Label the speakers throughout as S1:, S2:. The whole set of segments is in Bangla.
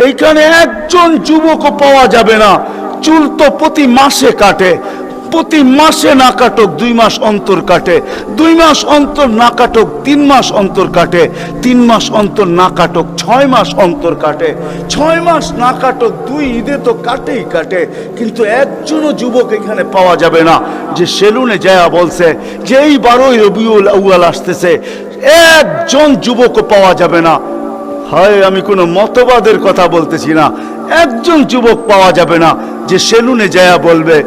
S1: এইখানে একজন যুবকও পাওয়া যাবে না। চুল তো প্রতি মাসে কাটে, প্রতি মাসে না কাটক 2 মাস অন্তর কাটে, 2 মাস অন্তর না কাটক 3 মাস অন্তর কাটে, 3 মাস অন্তর না কাটক 6 মাস অন্তর কাটে, 6 মাস না কাটক 2 ঈদে তো কাটেই কাটে। কিন্তু একজনও যুবক এখানে পাওয়া যাবে না যে সেলুনে যায় বলছে যে এই 12ই রবিউল আউয়াল আসতেছে। একজন যুবকও পাওয়া যাবে না। হয় আমি কোনো মতবাদের কথা বলতেছি না, একজন যুবক পাওয়া যাবে না যে সেলুনে যায় বলবে,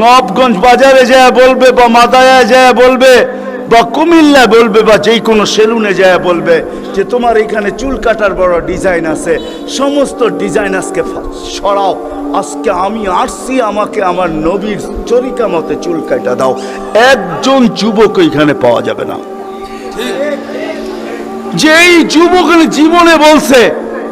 S1: নবগঞ্জ বাজারে যায় বলবে, বা মাদায়ায় যায় বলবে, বা কুমিল্লা বলবে, বা যেই কোনো সেলুনে যায় বলবে যে তোমার এখানে চুল কাটার বড় ডিজাইন আছে, সমস্ত ডিজাইন আজকে সরাও, আজকে আমি আসছি, আমাকে আমার নবীর তরিকা মতে চুল কাটা দাও। একজন যুবক এখানে পাওয়া যাবে না। যেই যুবক জীবনে বলছে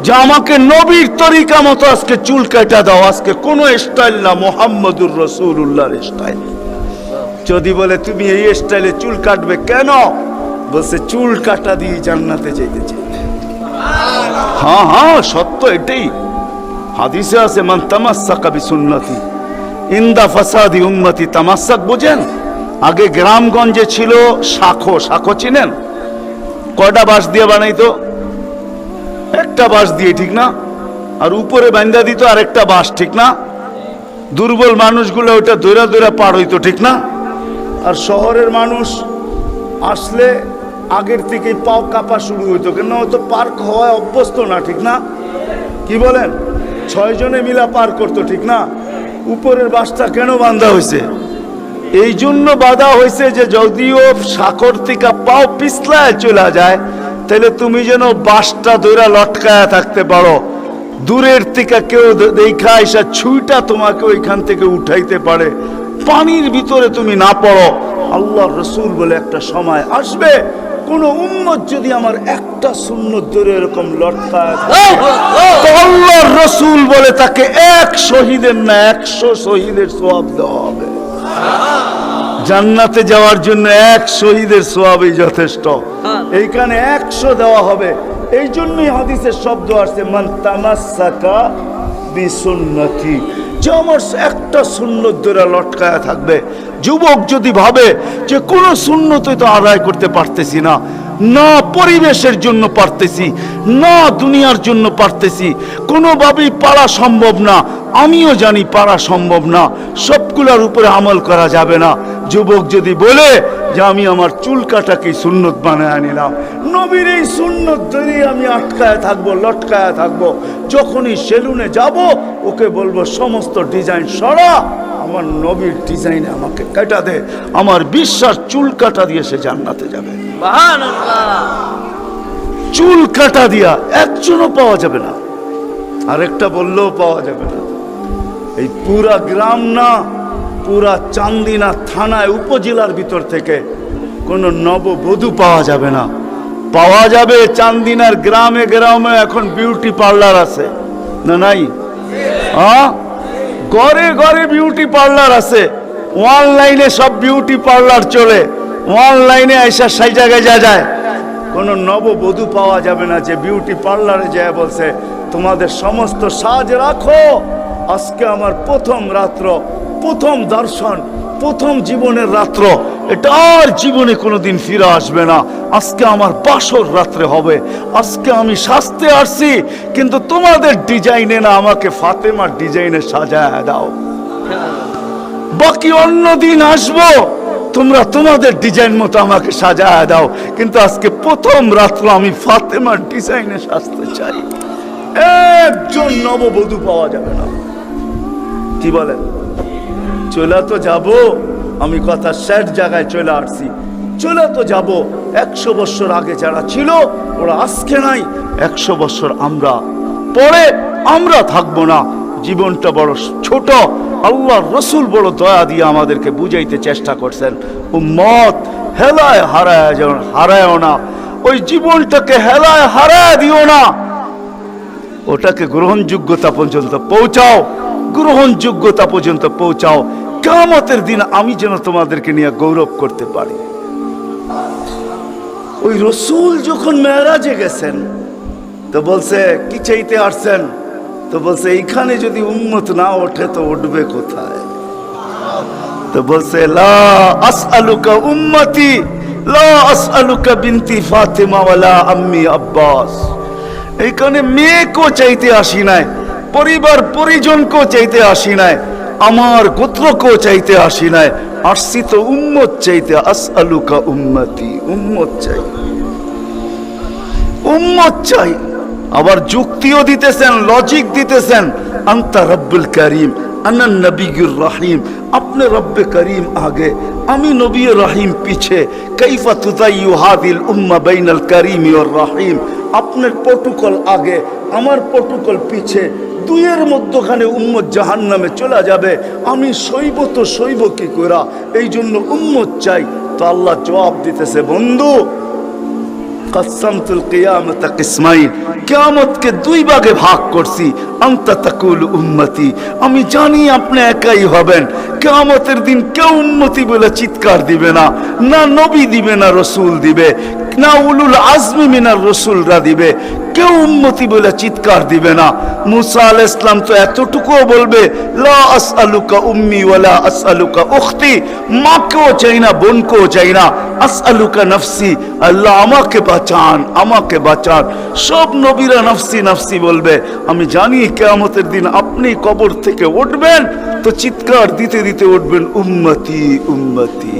S1: যে আমাকে নবীর তরিকা মতো আজকে চুল কাটা দাও, আজকে কোনো স্টাইল না, মুহাম্মদুর রাসূলুল্লাহর স্টাইল। যদি বলে তুমি এই স্টাইলে চুল কাটবে কেন, বলছে চুল কাটা দিয়ে জান্নাতে যেতে চাই। হ্যাঁ হ্যাঁ, সত্য এটাই। হাদিসে আছে মান তামাসসাকা বিসুন্নতি ইনদা ফাসাদি উম্মতি। তামাসসাক বুঝেন? আগে গ্রামগঞ্জে ছিল শাখো, শাখো চিনেন? কয়টা বাঁশ দিয়ে বানাইতো? একটা বাঁশ দিয়ে, ঠিক না? আর উপরে বান্ধা দিত আরেকটা বাঁশ, ঠিক না? দুর্বল মানুষগুলো ওইটা দৌড়া দৌড়া পার হইতো, ঠিক না? আর শহরের মানুষ আসলে আগের থেকেই পাও কাঁপা শুরু হইতো, কেন হয়তো পার্ক হওয়ায় অভ্যস্ত না, ঠিক না? কি বলেন? 6 জনে মিলা পার করতো, ঠিক না? উপরের বাঁশটা কেন বাঁধা হয়েছে? এই জন্য বাঁধা হয়েছে যে যদিও সাকর থেকে পাও পিছলায় চলে যায়, তাহলে তুমি যেন বাঁশটা ধরে লটকায়া থাকতে পারো, দূরের থেকে কেউ দেখা এসা ছুঁইটা তোমাকে ওইখান থেকে উঠাইতে পারে, পানির ভিতরে তুমি না পড়ো। আল্লাহর রাসূল বলে একটা সময় আসবে, কোন উম্মত যদি আমার একটা সুন্নত ধরে এরকম লটকায়, আল্লাহর রাসূল বলে তাকে 1 শহীদের না 100 শহীদের সওয়াব দেওয়া হবে। জান্নাতে যাওয়ার জন্য 1 শহীদের সওয়াবই যথেষ্ট, এইখানে 100 দেওয়া হবে। এই জন্যই হাদিসের শব্দ আসছে মান তামাসসাকা বিসুন্নতি, যে আমার একটা সুন্নত ধরে লটকায়া থাকবে। যুবক যদি ভাবে যে কোন সুন্নতই তো আদায় করতে পারতেছি না, না পরিবেশের জন্য পারতেছি, না দুনিয়ার জন্য পারতেছি, কোনোভাবেই পারা সম্ভব না, আমিও জানি পারা সম্ভব না, সবগুলোর উপরে আমল করা যাবে না। যুবক যদি বলে যে আমি আমার চুল কাটাকে সুন্নত বানায় নিলাম, নবীর এই সুন্নত ধরে আমি আটকায় থাকবো, লটকায় থাকবো, যখনই সেলুনে যাব ওকে বলবো সমস্ত ডিজাইন সরা, আমার নবীর ডিজাইনে আমাকে কাটা দে, আমার বিশ্বাস চুল কাটা দিয়ে সে জান্নাতে যাবে। চুল কাটা দিয়া একজনও পাওয়া যাবে না, আরেকটা বললেও পাওয়া যাবে না। এই পুরা গ্রাম না, পুরা চান্দিনা থানায় উপজেলার ভিতর থেকে কোনো নববধূ পাওয়া যাবে না। পাওয়া যাবে চান্দিনার গ্রামে গ্রামে এখন বিউটি পার্লার আছে না? নাই? ঘরে ঘরে বিউটি পার্লার আছে, অনলাইনে সব বিউটি পার্লার চলে, অনলাইনে এসে সেই জায়গায় যায়। কোনো নববধূ পাওয়া যাবে না যে বিউটি পার্লারে যায় বলছে তোমাদের সমস্ত সাজ রাখো, আজকে আমার প্রথম রাত্র, প্রথম দর্শন, প্রথম জীবনের রাত্র, এটা আর জীবনে কোনোদিন ফিরে আসবে না, আজকে আমার বাসর রাত্রে হবে, আজকে আমি সাজতে আসছি কিন্তু তোমাদের ডিজাইনে না, আমাকে ফাতেমার ডিজাইনে সাজায় দাও, বাকি অন্য দিন আসবো, তোমরা তোমাদের ডিজাইন মতো আমাকে সাজায় দাও, কিন্তু আজকে প্রথম রাত্র আমি ফাতেমার ডিজাইনে সাজতে চাই। একজন নববধূ পাওয়া যাবে না। কি বলেন? চলে তো যাব, আমি কথা শেষ জায়গায় চলে আসছি, চলে তো যাব। 100 বছর আগে যারা ছিল ওরা আজকে নাই, 100 বছর আমরা পরে আমরা থাকবো না। জীবনটা বড় ছোট, আল্লাহর রাসূল বড় দয়া দিয়ে আমাদেরকে বুঝাইতে চেষ্টা করছেন, উম্মত হেলায় হারায় না, ওই জীবনটাকে হেলায় হারায় দিও না, ওটাকে গ্রহণযোগ্যতা পর্যন্ত পৌঁছাও, গ্রহণযোগ্যতা পর্যন্ত পৌঁছাও। কিয়ামতের দিন আমি যেন তোমাদেরকে নিয়ে গৌরব করতে পারি। ওই রাসূল যখন মেরাজে গেছেন, তো বলছে কি চাইতে আসছেন? তো বলছে এইখানে যদি উম্মত না ওঠে তো উঠবে কোথায়? তো বলছে লা আসআলুকা উম্মতি লা আসআলুকা বিনতি ফাতিমা ওয়ালা আম্মি আব্বাস। এইখানে মেয়েকেও চাইতে আসি নাই, পরিবার পরিজনকেও চাইতে আসি নাই, আমার গোত্রকেও চাইতে আসি নাই, আসছি তো উম্মত চাইতে। আসআলুকা উম্মতি, উম্মত চাই, উম্মত চাই। আবার যুক্তিও দিতেছেন, লজিক দিতেছেন। আনতা রব্বুল করিম আনা নবিয়ুর রহিম, আপনি রব্বে করিম আগে, আমি নবী রহিম পিছে। কাইফা তুদাইয়ু হাদিল উম্মাহ বাইনাল করিম ওয়ার রহিম, আপনার প্রটোকল আগে, আমার প্রটোকল পিছে, দুইয়ের মধ্যখানে উম্মত জাহান্নামে চলে যাবে, আমি সইব তো সইব কি করা? এই জন্য উম্মত চাই। তো আল্লাহ জবাব দিতেছে, বন্ধু কাসসামতুল কিয়ামাতা কিসমাইন, কিয়ামতকে দুই ভাগে ভাগ করছি। আনতা তাকুল উম্মতি, আমি জানি আপনি একাই হবেন। কিয়ামতের দিন কেউ উম্মতি বলে চিৎকার দিবে না, না নবী দিবে, না রসুল দিবে, না উলুল আজমি মিনার রসুলরা দিবে, কেউ উম্মতি বলে চিৎকার দিবে না। মুসা আলাইহিস সালাম তো এতটুকুও বলবে লা আসআলুকা উম্মি ওয়ালা আসআলুকা উখতি, মাকেও চাই না, বোনকেও চাই না, আসআলুকা নফসি, আল্লাহ আমাকে বাঁচান, আমাকে বাঁচান। সব নবীরা নফসি নফসি বলবে। আমি জানি কিয়ামতের দিন আপনি কবর থেকে উঠবেন তো চিৎকার দিতে দিতে উঠবেন উম্মতি উম্মতি।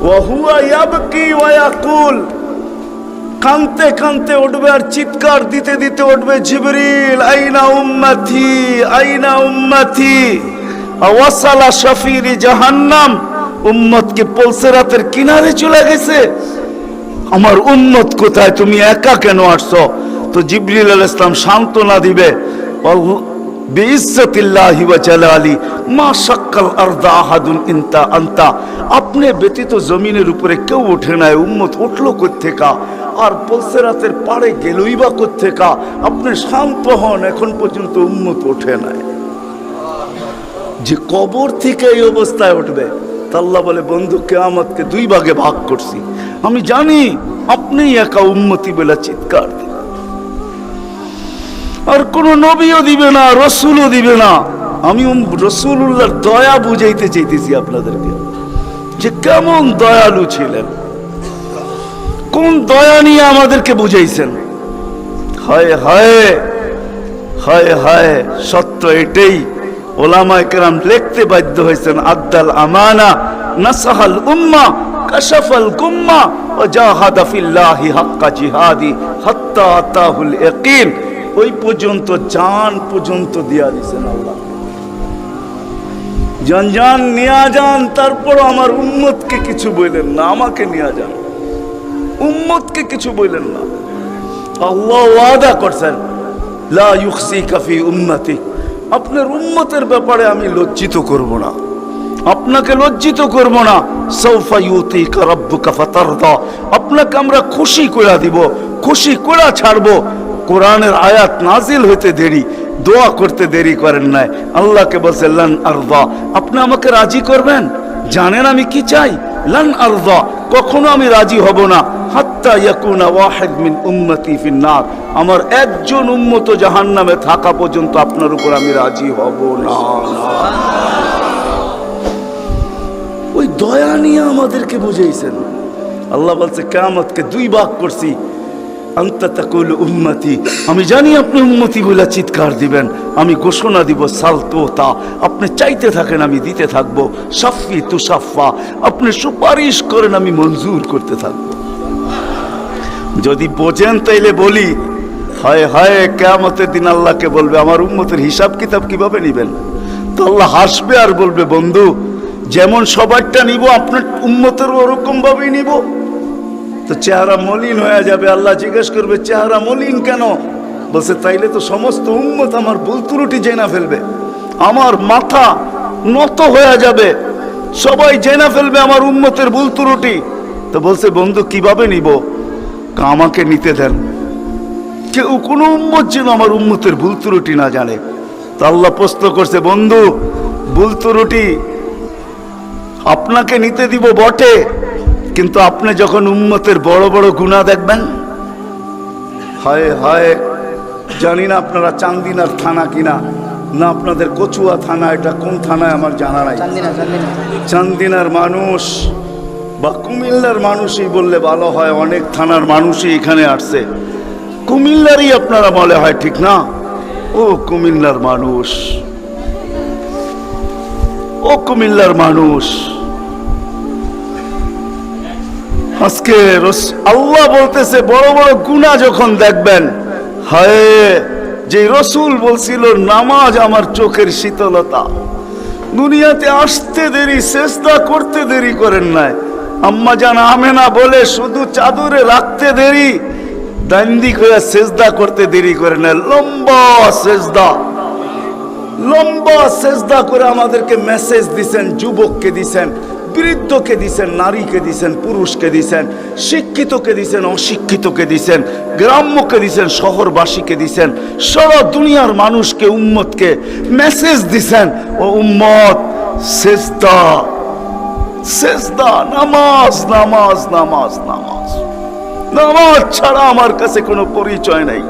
S1: ওয়া হুয়া ইয়াবকি ওয়া ইয়াকুল, কানতে কানতে উঠবে আর চিৎকার দিতে দিতে উঠবে জিবরিল আইনা উম্মতি আইনা উম্মতি। ওয়াসালা শাফিরি জাহান্নাম, উম্মত কে পুলসিরাতের কিনারে চলে গেছে, আমার উম্মত কোথায়, তুমি একা কেন আসছো? তো জিবরিল আলাইহিস সালাম সান্ত্বনা দিবে, বিইজ্জতিল্লাহি ওয়া জালালি মা শাক্কাল আরদা আহাদুন ইনতা আনতা, আপনি ব্যতীত জমিনের উপরে কেউ ওঠে নাই, উম্মত উঠলো কোত্থেকা? আর পুলসিরাতের পাড়ে গেলই বা কোত্থেকা? আপনি শান্ত হন, এখন পর্যন্ত উম্মত ওঠে নাই। যে কবর থেকে এই অবস্থায় উঠবে, তা আল্লাহ বলে বন্ধু কিয়ামতকে দুই ভাগে ভাগ করছি, আমি জানি আপনি একা উম্মতি বলে চিৎকার দিবেন। আর কোন নবীও দিবে না, রসুলও দিবে না। আমি রসুলুল্লাহর দয়া বুঝাইতে চাইতেছি আপনাদেরকে, যে কেমন দয়ালু ছিলেন, কোন দয়া নিয়ে আমাদেরকে বুঝাইছেন। হায় হায় হায় হায়, সত্য এটাই। ওলামায়ে কেরাম লিখতে বাধ্য হয়েছেন, আদ্দাল আমানা নাসাহাল উম্মাহ কাশাফাল গুম্মা ওয়া জাহাদা ফিল্লাহি হাক্কা জিহাদি হাত্তা আতাহুল ইয়াকিন। ওই পর্যন্ত জান পর্যন্ত দিয়া দিয়েছেন আল্লাহ, জান জান নিয়া যান, তারপর আমার উম্মতকে কিছু বললেন না, আমাকে নিয়া যান, উম্মতকে কিছু বললেন না। আল্লাহ ওয়াদা করছেন লা ইউখসিকা ফি উম্মতি, আপনার উম্মতের ব্যাপারে আমি লজ্জিত করব না, আপনাকে লজ্জিত করব না। সাউফা ইউতিকা রাব্বুকা ফাতারদা, আপনাকে আমরা খুশি করে দিব, খুশি করে ছাড়বো। কোরআনের আয়াত নাজিল হইতে দেরি, দোয়া করতে দেরি করেন নাই। আল্লাহকে বলছে লান আরদা, আপনি আমাকে রাজি করবেন? জানেন আমি কি চাই? লান আরদা, কখনো আমি রাজি হব না, হাত্তা ইয়াকুনা ওয়াহিদ মিন উম্মতি ফিন্নার, আমার একজন উম্মত জাহান্নামে থাকা পর্যন্ত আপনার উপর আমি রাজি হব না। ওই দয়া নিয়ে আমাদেরকে বুঝাইছেন। আল্লাহ বলছে কিয়ামতকে দুই ভাগ করছি। আনতা তাকুল উম্মতি, আমি জানি আপনি উম্মতি বলে চিৎকার দিবেন, আমি ঘোষণা দিব সালতোতা, আপনি চাইতে থাকেন আমি দিতে থাকবো। সাফি তুসাফা, আপনি সুপারিশ করেন আমি মঞ্জুর করতে থাকবো। যদি বোঝেন তাইলে বলি, হায় হায় কিয়ামতের দিন আল্লাহকে বলবে আমার উম্মতের হিসাব কিতাব কিভাবে নিবেন? তো আল্লাহ হাসবে আর বলবে বন্ধু যেমন সবারটা নিব আপনার উম্মতের ওরকম ভাবেই নিব। তো চেহারা মলিন হয়ে যাবে। আল্লাহ জিজ্ঞেস করবে চেহারা মলিন কেন? বলছে তাইলে তো সমস্ত উম্মত আমার ভুল ত্রুটি জেনে ফেলবে, আমার মাথা নত হয়ে যাবে, সবাই জেনে ফেলবে আমার উম্মতের ভুল ত্রুটি। তো বলছে বন্ধু কিভাবে নিব? আমাকে নিতে দেন, কেউ কোনো উম্মত যেন আমার উম্মতের ভুল ত্রুটি না জানে। তো আল্লাহ প্রশ্ন করছে বন্ধু ভুল ত্রুটি আপনাকে নিতে দিব বটে, কিন্তু আপনি যখন উম্মতের বড় বড় গুনাহ দেখবেন, হায় হায়, জানি না আপনারা চান্দিনার থানা কিনা না আপনাদের কচুয়া থানা, এটা কোন থানায় আমার জানা নাই। চান্দিনার মানুষ বা কুমিল্লার মানুষই বললে ভালো হয়, অনেক থানার মানুষই এখানে আসছে, কুমিল্লারই আপনারা বলে হয়, ঠিক না? ও কুমিল্লার মানুষ, ও কুমিল্লার মানুষ, আজকে আল্লাহ বলতেছে বড় বড় গুনাহ যখন দেখবেন, হায় যে রসুল বলছিল নামাজ আমার চোখের শীতলতা, দুনিয়াতে আসতে দেরি, সেজদা করতে দেরি করেন নাই। আম্মা জান আমেনা বলে শুধু চাদরে রাখতে দেরি, দান্দি করে সেজদা করতে দেরি করে না। লম্বা সেজদা, লম্বা সেজদা করে আমাদেরকে মেসেজ দিছেন, যুবককে দিছেন, বৃদ্ধকে দিছেন, নারীকে দিছেন, পুরুষকে দিছেন, শিক্ষিতকে দিছেন, অশিক্ষিতকে দিছেন, গ্রাম্যকে দিছেন, শহরবাসীকে দিছেন, সারা দুনিয়ার মানুষকে, উম্মতকে মেসেজ দিছেন, ও উম্মত সেজদা, সেজদা, নামাজ, নামাজ, নামাজ, নামাজ, নামাজ ছাড়া আমার কাছে কোনো পরিচয় নাই।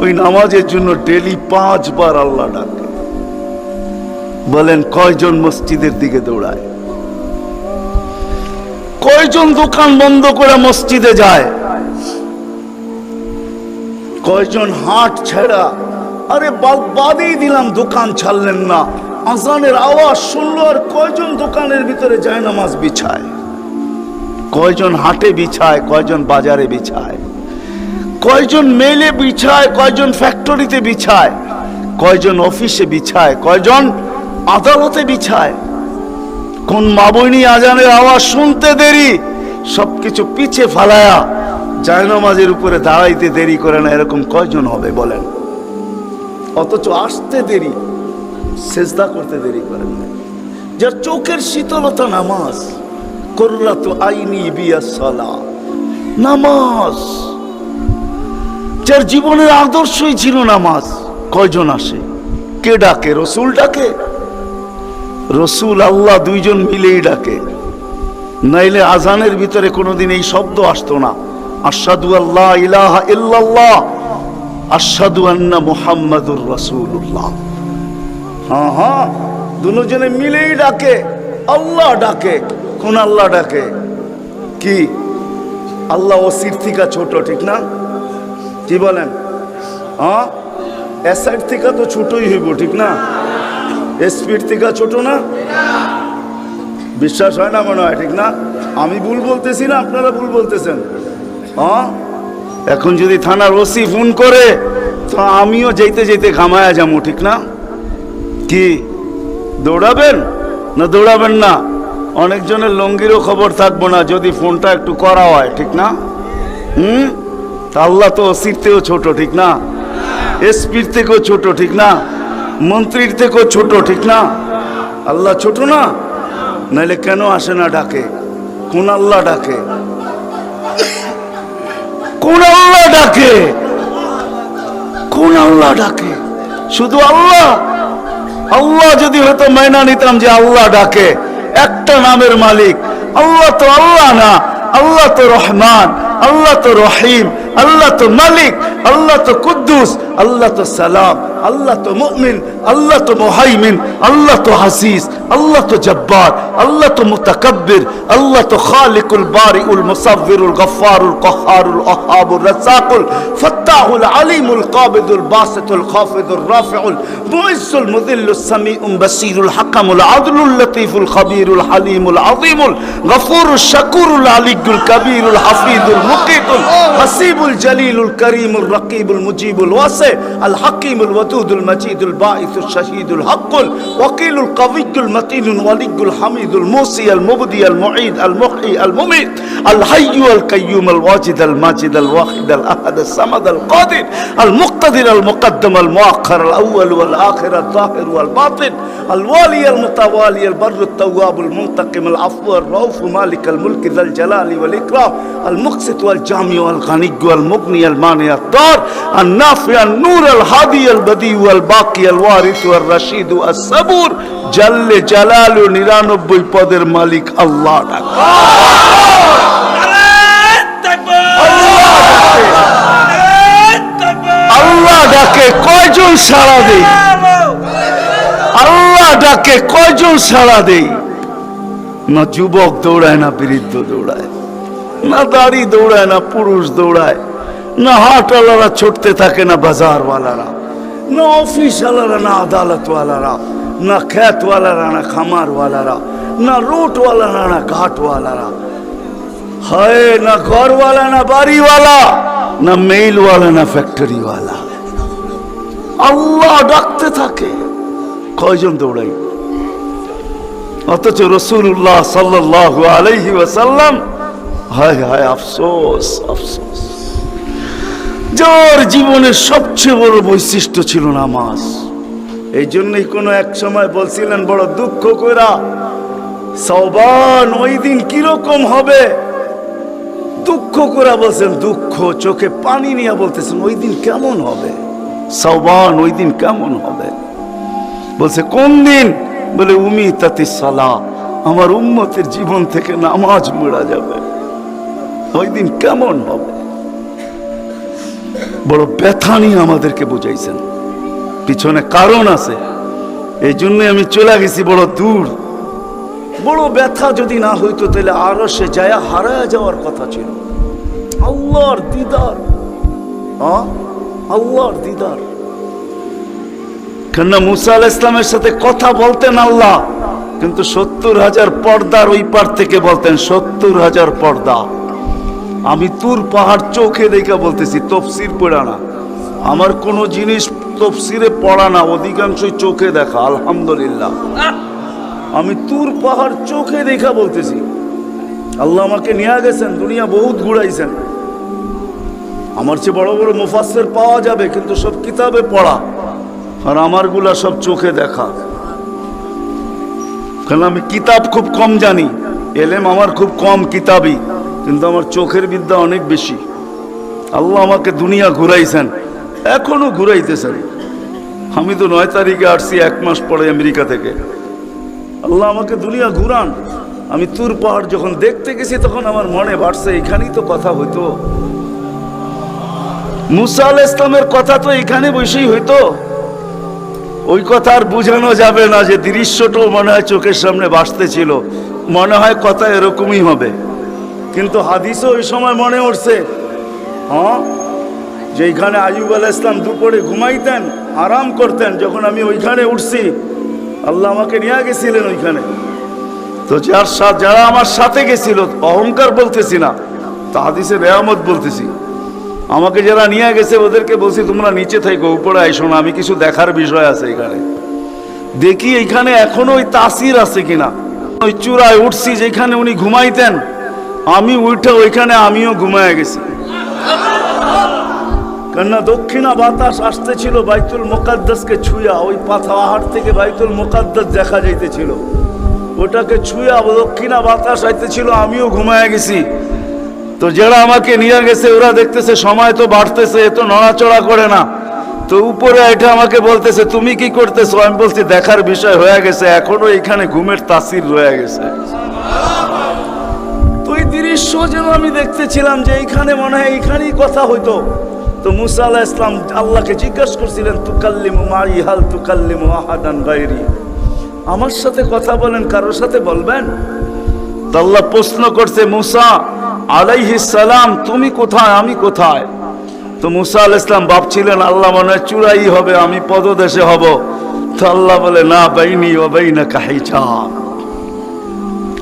S1: ওই নামাজের জন্য ডেলি 5 বার আল্লাহ ডাকে। বলেন কয়জন মসজিদের দিকে দৌড়ায়? কয়জন দোকান বন্ধ করে মসজিদে যায়? কয়জন হাট ছেড়া, আরে বাদই দিলাম দোকান ছাড়লেন না, আজানের আওয়াজ শুনলো আর কয়জন দোকানের ভিতরে যায় নামাজ বিছায়? কয়জন হাটে বিছায়, কয়জন বাজারে বিছায়, কয়জন মেলে বিছায়, কয়জন ফ্যাক্টরিতে বিছায়, কয়জন অফিসে বিছায়, কয়জন আদালতে বিছায়? কোন মা বইনি আজানের আওয়াজ শুনতে দেরি, সবকিছু পিছে ফালায়া জায়নামাজের উপরে দাঁড়াইতে দেরি করে না, এরকম কয়জন হবে বলেন? অথচ আসতে দেরি, সেজদা করতে দেরি করেন না। যার চোখের শীতলতা নামাজ, কুররাতু আইনি বিয়াস সালাহ, নামাজ, যার জীবনের আদর্শই ছিল নামাজ, কয়জন আসে? কে ডাকে? রসুল ডাকে? রসুল আল্লাহ দুইজন মিলেই ডাকে, নাইলে আজানের ভিতরে কোনোদিন এই শব্দ আসতো না, আশহাদু আল্লা ইলাহা ইল্লাল্লাহ, আশহাদু আন্না মুহাম্মাদুর রাসূলুল্লাহ। হ্যাঁ হ্যাঁ, দুজনে মিলেই ডাকে, আল্লাহ ডাকে। কোন আল্লাহ ডাকে? কি আল্লাহ ওসির থেকে ছোট, ঠিক না? কি বলেন? হ্যাঁ, এসআইড থেকে তো ছোটই হইব, ঠিক না? স্পিড থেকে ছোট না? বিশ্বাস হয় না মনে হয়, ঠিক না? আমি ভুল বলতেছি না, আপনারা ভুল বলতেছেন। হ্যাঁ, এখন যদি থানার ওসি ফোন করে তো আমিও যেতে যেতে ঘামায়া যাবো, ঠিক না? কি দৌড়াবেন না দৌড়াবেন না? অনেকজনের লঙ্গিরও খবর থাকবো না যদি ফোনটা একটু করা হয়, ঠিক না? আল্লাহ তো ওসির থেকেও ছোট, ঠিক না? এসপির থেকেও ছোট, ঠিক না? মন্ত্রীর থেকেও ছোট, ঠিক না? আল্লাহ ছোট না? নাইলে কেন আসে না ডাকে? কোন আল্লাহ ডাকে? কোন আল্লাহ ডাকে? কোন আল্লাহ ডাকে? শুধু আল্লাহ? আল্লাহ যদি হয়তো মাইনা নিতাম যে আল্লাহ ডাকে, একটা নামের মালিক আল্লাহ, তো আল্লাহ না, আল্লাহ তো রহমান, আল্লাহ তো রহিম, আল্লাহ তো মালিক, আল্লাহ তো কুদ্দুস, আল্লাহ তো সালাম, আল্লাহ তো মুমিন, আল্লাহ তো মুহাইমিন, আল্লাহ তো হাসিস, আল্লাহ তো জব্বার, আল্লাহ তো মুতাকাব্বির, আল্লাহ তো খালিকুল বারিউল মুসাব্বিরুল গফফারুল কহ্হারুল ওয়াহ্হাবুর রাজ্জাকুল ফাত্তাহুল আলিমুল কাবিদুল বাসিতুল খাফিদুর রাফিউল মুইজ্জুল মুযিল্লুস সামিউল বাসিরুল হাকামুল আদলুল লতীফুল খাবীরুল হালিমুল আযীমুল গফুরুশ শাকুরুল আলিয়্যুল কবীরুল হাফিজুল মুকিতুল হাসিবুল জলিলুল করিমুল রকিবুল মুজিবুল ওয়াসি আল হাকিমুল ওয়াদুদুল মজিদুল বাঈসুশ শাহীদুল হকুল ওয়াকিলুল কবিয়্যুল মতিনুল ওয়ালিয়্যুল হামিদুল মুসি আল মুবদি আল মুঈদ আল মুহয়ি আল মুমীত আল হাইয়্যু আল কাইয়্যুম আল ওয়াজিদ আল মাজিদ আল ওয়াহিদ আল আহাদ আল সামাদ আল কাদির আল মুক্তাদির আল মুকদ্দম আল মুআখ্খার আল আউয়াল ওয়াল আখির আল যাহির ওয়াল বাতিন আল ওয়ালি আল মুতাওয়ালি আল বাররু আল তাওয়াব আল মুনতাকিম আল আফু আল রাউফ মালিক আল মুলক যাল জালালি ওয়াল ইকরাম আল মুকসিত ওয়াল জামি ওয়াল গানি ওয়াল মুগনি আল মানি আল দার আল নাফি আল নূর আল হাদি আল বদি ওয়াল বাকি আল ওয়ারিস ওয়াল রশিদ আস সাবুর জাল্লে জালালু 99 পদের মালিক আল্লাহ ডাকে। ডাকে কয়জন সাড়া দেই? আল্লাহ ডাকে কয়জন সাড়া দেই? না যুবক দৌড়ায়, না বৃদ্ধ দৌড়ায়, না দাড়ি দৌড়ায়, না পুরুষ দৌড়ায়, না হাটওয়ালারা ছুটতে থাকে, না বাজারওয়ালারা, না অফিসওয়ালারা, না আদালতওয়ালারা, না খেতওয়ালারা, না খামারওয়ালারা, না রোডওয়ালারা, না ঘাটওয়ালারা, হায় না ঘরওয়ালা, না বাড়িওয়ালা, না মেইলওয়ালা, না ফ্যাক্টরিওয়ালা। আল্লাহ ডাকতে থাকে, কয়জন দৌড়াই? অথচ রাসূলুল্লাহ সাল্লাল্লাহু আলাইহি ওয়াসাল্লাম, হায় হায় আফসোস আফসোস, যার জীবনের সবচেয়ে বড় বৈশিষ্ট্য ছিল নামাজ। এই জন্যই কোন এক সময় বলছিলেন বড় দুঃখ কইরা, সওবান ওই দিন কিরকম হবে, দুঃখ করে বলছেন, দুঃখ চোখে পানি নিয়ে বলতেছেন ওই দিন কেমন হবে, সওবান ওই দিন কেমন হবে। বলছে কোন দিন? বলে উমিতাতি সালাহ, আমার উম্মতের জীবন থেকে নামাজ মুড়া যাবে, ওই দিন কেমন হবে। বড় ব্যথা নিয়ে আমাদেরকে বুঝাইছেন, পিছনে কারণ আছে, এই জন্য আমি চলে গেছি বড় দূর। বড় ব্যথা যদি না হইতো তাহলে আরো সে যায় হারায় যাওয়ার কথা ছিল। আল্লাহর দিদার, আল্লাহর দিদার। কেননা মুসা আলাইহিস সালামের সাথে কথা বলতেন আল্লাহ, কিন্তু 70,000 পর্দার ওই পার থেকে বলতেন, 70,000 পর্দা। আমি তুর পাহাড় চোখে দেখা বলতেছি, তফসির পড়া না, আমার কোন জিনিস তফসিরে পড়া না, অধিকাংশই চোখে দেখা। আলহামদুলিল্লাহ, আমি তুর পাহাড় চোখে দেখা বলতেছি। আল্লাহ আমাকে নিয়ে গেছেন, দুনিয়া বহুত ঘুরাইছেন। আমার চেয়ে বড় বড় মুফাসসির পাওয়া যাবে, কিন্তু সব কিতাবে পড়া, আর আমারগুলা সব চোখে দেখা। কারণ আমি কিতাব খুব কম জানি, এলেম আমার খুব কম কিতাবই, কিন্তু আমার চোখের বিদ্যা অনেক বেশি। আল্লাহ আমাকে দুনিয়া ঘুরাইছেন, এখনো ঘুরাইতেছেন। আমি তো 9 তারিখে আসছি, 1 মাস পরে আমেরিকা থেকে। আল্লাহ আমাকে দুনিয়া ঘুরান। আমি তুর পাহাড় যখন দেখতে গেছি তখন আমার মনে ভাবছে এখানেই তো কথা হইতো, মুসা আলাইহিস সালামের কথা তো এখানে বসেই হইতো। ওই কথা আর বোঝানো যাবে না যে দৃশ্যটাও মনে হয় চোখের সামনে ভাসতেছিল, মনে হয় কথা এরকমই হবে। কিন্তু হাদিসও ওই সময় মনে উঠছে, যে এইখানে আইয়ুব আলাইহিস সালাম দুপুরে ঘুমাইতেন, আরাম করতেন। যখন আমি ওইখানে উঠছি, আল্লাহ আমাকে নিয়ে গেছিলেন ওইখানে। তো যারা আমার সাথে গেছিল, অহংকার বলতেছি না, তা হাদিসের নেয়ামত বলতেছি, আমাকে যারা নিয়ে গেছে ওদেরকে বলছি তোমরা নিচে থাকো, উপরে আইসো না, আমি কিছু দেখার বিষয় আছে এখানে। দেখি এইখানে এখনো ওই তাসির আছে কিনা। ওই চূড়ায় উঠছি যেখানে উনি ঘুমাইতেন, আমি উঠে ওইখানে আমিও ঘুমায় গেছি। কেননা দক্ষিণা বাতাস আসতেছিল বাইতুল মুকাদ্দাসকে ছুঁয়া, ওই পাহাড় থেকে বাইতুল মুকাদ্দাস দেখা যাইতেছিল, ওটাকে ছুঁয়া দক্ষিণা বাতাস আইতেছিল, আমিও ঘুমায় গেছি। তো যারা আমাকে নিয়ে গেছে ওরা দেখতেছে সময় তো বাড়তেছে, এত নড়াচড়া করে না, তো উপরে এটা আমাকে বলতেছে তুমি কি করতেছো? আমি বলছি দেখার বিষয় হয়ে গেছে, এখনো এখানে ঘুমের তাসির রয়ে গেছে। তো এই দৃশ্য যেন আমি দেখতেছিলাম যে এইখানে মনে হয় এইখানেই কথা হইতো। তো মুসা আলাইহিস সালাম আল্লাহকে জিজ্ঞাসা করছিলেন, তুকাল্লিমু মাই হাল তুকাল্লিমু আহাদান গায়রি, আমার সাথে কথা বলেন, কারোর সাথে বলবেন? তো আল্লাহ প্রশ্ন করছে, মুসা আলাইহিস সালাম তুমি কোথায়, আমি কোথায়? তো মুসা আলাইহিস সালাম ভাবছিলেন আল্লাহ মনে হয় চূড়াই হবে, আমি পদদেশে হব। তো আল্লাহ বলে, না বাইনি ওয়া বাইনাকা হিজাব,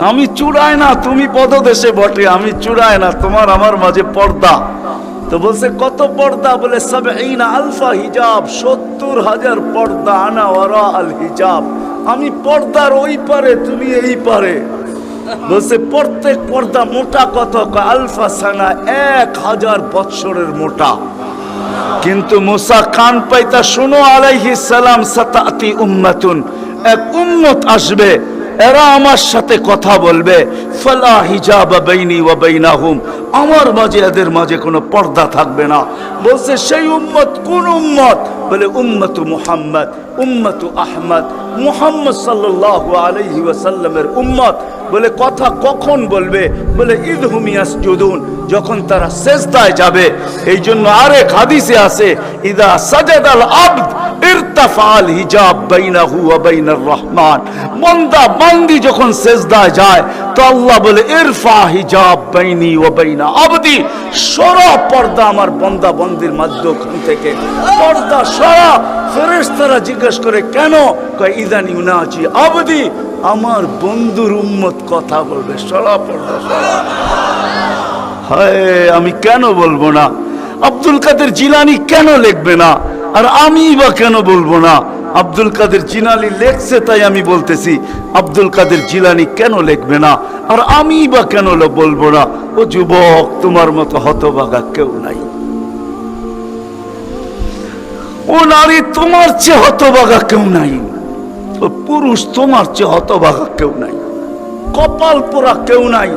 S1: আমি চূড়ায় না, তুমি পদদেশে বটে, আমি চূড়ায় না, তোমার আমার মাঝে পর্দা। তো বলছে কত পর্দা? বলে ৭০ আলফা হিজাব, ৭০,০০০ পর্দা, আনা ওয়ারা আল হিজাব, আমি পর্দার ওই পারে, তুমি এই পারে। বলছে প্রত্যেক পর্দা মোটা কত? আলফা সানা, ১,০০০ বৎসরের মোটা। কিন্তু মুসা কান পাইতা, শোনো আলাইহিস সালাম, সাতাতি উম্মাতুন, এক উম্মত আসবে, এরা আমার সাথে কথা বলবে, ফালা হিজাব বাইনি ওয়া বাইনাহুম, আমার মাঝে এদের মাঝে কোনো পর্দা থাকবে না। বলছে সেই উম্মত কোন উম্মত? বলে উম্মতু মুহাম্মদ, উম্মতু আহমদ, মুহাম্মদ সাল্লাল্লাহু আলাইহি ওয়াসাল্লামের উম্মত। বলে কথা কখন বলবে? বলে ইদহুম ইয়াসজুদুন, যখন তারা সেজদায় যাবে। এই জন্য আরেক হাদিসে আছে, ইদা সাজাদাল আবদ ইরতাফাল হিজাব বাইনাহু ওয়া বাইনার রহমান। বান্দা বান্দি যখন সেজদায় যায় তো আল্লাহ বলে ইরফা হিজাব বাইনি ওয়া বাইনা আবদি, সরা পর্দা আমার বান্দা বান্দির মাঝখান থেকে, পর্দা সরা। ফেরেশতারা জিজ্ঞেস করে কেন? কয় ইদান ইউনাজি আবদি, আমার বন্ধুর উম্মত কথা বলবে, সরা পর্দা সরা। হায়, আমি কেন বলবো না? আব্দুল কাদের জিলানী কেন লিখবে না? আর আমি বা কেন বলবো না? আব্দুল কাদের জিলানী লেখছে তাই আমি বলতেছি। আব্দুল কাদের জিলানী কেন লিখবে না? আর আমি বা কেন বলবো না? ও যুবক, তোমার মতো হতভাগা কেউ নাই। ও নারী, তোমার চেয়ে হতভাগা কেউ নাই। ও পুরুষ, তোমার চেয়ে হতভাগা কেউ নাই। কপাল পোড়া কেউ নাই।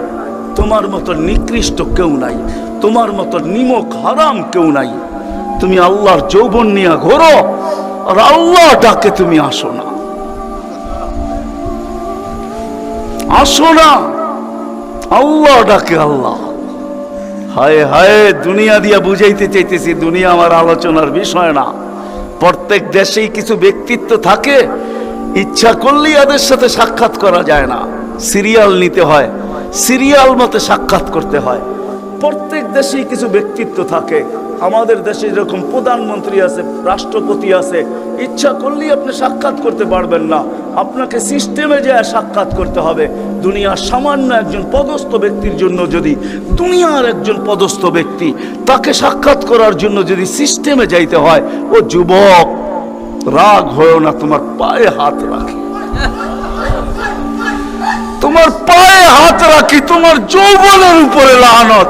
S1: তোমার মতো নিকৃষ্ট কেউ নাই। তোমার মতো নিমক হারাম কেউ নাই। তুমি আল্লাহর যৌবন নিয়ে ঘোরো, আর আল্লাহ ডাকে তুমি আসো না, আসো না। আল্লাহ ডাকে আল্লাহ। হায় হায়, দুনিয়া দিয়া বুঝাইতে চাইতেছি, দুনিয়া আমার আলোচনার বিষয় না। প্রত্যেক দেশেই কিছু ব্যক্তিত্ব থাকে, ইচ্ছা করলেই এদের সাথে সাক্ষাৎ করা যায় না, সিরিয়াল নিতে হয়, সিরিয়াল মতে সাক্ষাৎ করতে হয়। প্রত্যেক দেশেই কিছু ব্যক্তিত্ব থাকে। আমাদের দেশে যেরকম প্রধানমন্ত্রী আছে, রাষ্ট্রপতি আছে, ইচ্ছা করলেই আপনি সাক্ষাৎ করতে পারবেন না, আপনাকে সিস্টেমে যায় সাক্ষাৎ করতে হবে। দুনিয়ার সামান্য একজন পদস্থ ব্যক্তির জন্য যদি, দুনিয়ার একজন পদস্থ ব্যক্তি, তাকে সাক্ষাৎ করার জন্য যদি সিস্টেমে যাইতে হয়, ও যুবক রাগ হয়েও না, তোমার পায়ে হাত রাখি, তোমার পায়ে হাত রাখি, তোমার যৌবনের উপরে লানত।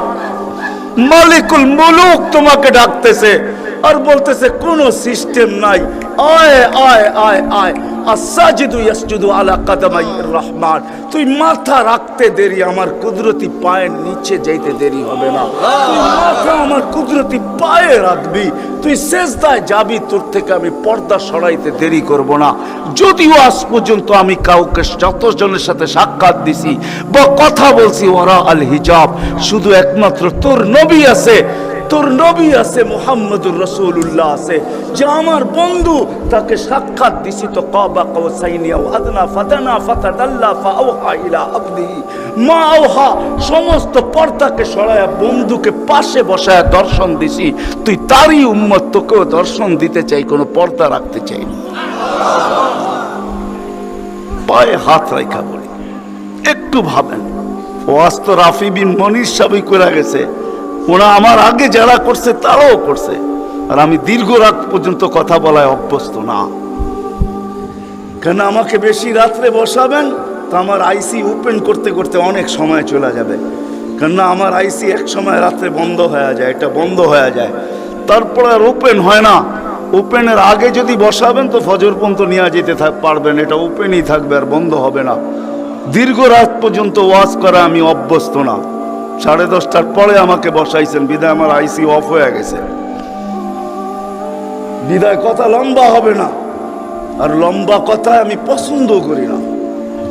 S1: মালিকুল মুলুক তোমাকে ডাকতেছে আর বলতেছে কোনো সিস্টেম নাই, আয় আয় আয় আয়। আসাজিদু ইয়াসজুদু আলা কাদামাইর রহমান, তুই মাথা রাখতে দেরি, আমার কুদরতি পায়ের নিচে যাইতে দেরি হবে না। তুই মাথা আমার কুদরতি পায়ে রাখবি, তুই সেজদায় যাবি, তোর থেকে আমি পর্দা সরাইতে দেরি করব না। যদিও আজ পর্যন্ত আমি কাউকে, যতজনের সাথে সাক্ষাৎ দিছি বা কথা বলছি, ওরা আল হিজাব, শুধু একমাত্র তোর নবী আছে, তোর নবী আছে, মুহাম্মদুর রাসূলুল্লাহ আছে, যে আমার বন্ধু, তাকে সাক্ষাৎ দিছি তো কাবা কাউসাইনি আও আদনা ফাতানা ফাতাদাল্লা ফাআওহা ইলা আবদিহি মা আওহা, সমস্ত পর্দাকে সরায়া বন্ধুকে পাশে বসায়া দর্শন দিছি। তুই তারই উম্মত, তোকেও দর্শন দিতে চাই, কোনো পর্দা রাখতে চাই না। পায়ে হাত রাখা বলি, একটু ভাবেন। ওয়াজ তো রাফি বিন মনির সাহেবই করে গেছে, ওরা আমার আগে যারা করছে তারাও করছে, আর আমি দীর্ঘ রাত পর্যন্ত কথা বলায় অভ্যস্ত না। কেন আমাকে বেশি রাত্রে বসাবেন তো আমার আইসি ওপেন করতে করতে অনেক সময় চলে যাবে। কেন আমার আইসি এক সময় রাত্রে বন্ধ হয়ে যায়, এটা বন্ধ হয়ে যায়, তারপর আর ওপেন হয় না। ওপেনের আগে যদি বসাবেন তো ফজর পর্যন্ত নিয়ে যেতে পারবেন, এটা ওপেনই থাকবে, আর বন্ধ হবে না। দীর্ঘ রাত পর্যন্ত ওয়াজ করা আমি অভ্যস্ত না। 10:30টার পরে আমাকে বসাইছেন, বিদায় আমার আইসি অফ হয়ে গেছে, বিদায় কথা লম্বা হবে না। আর লম্বা কথা আমি পছন্দ করি না।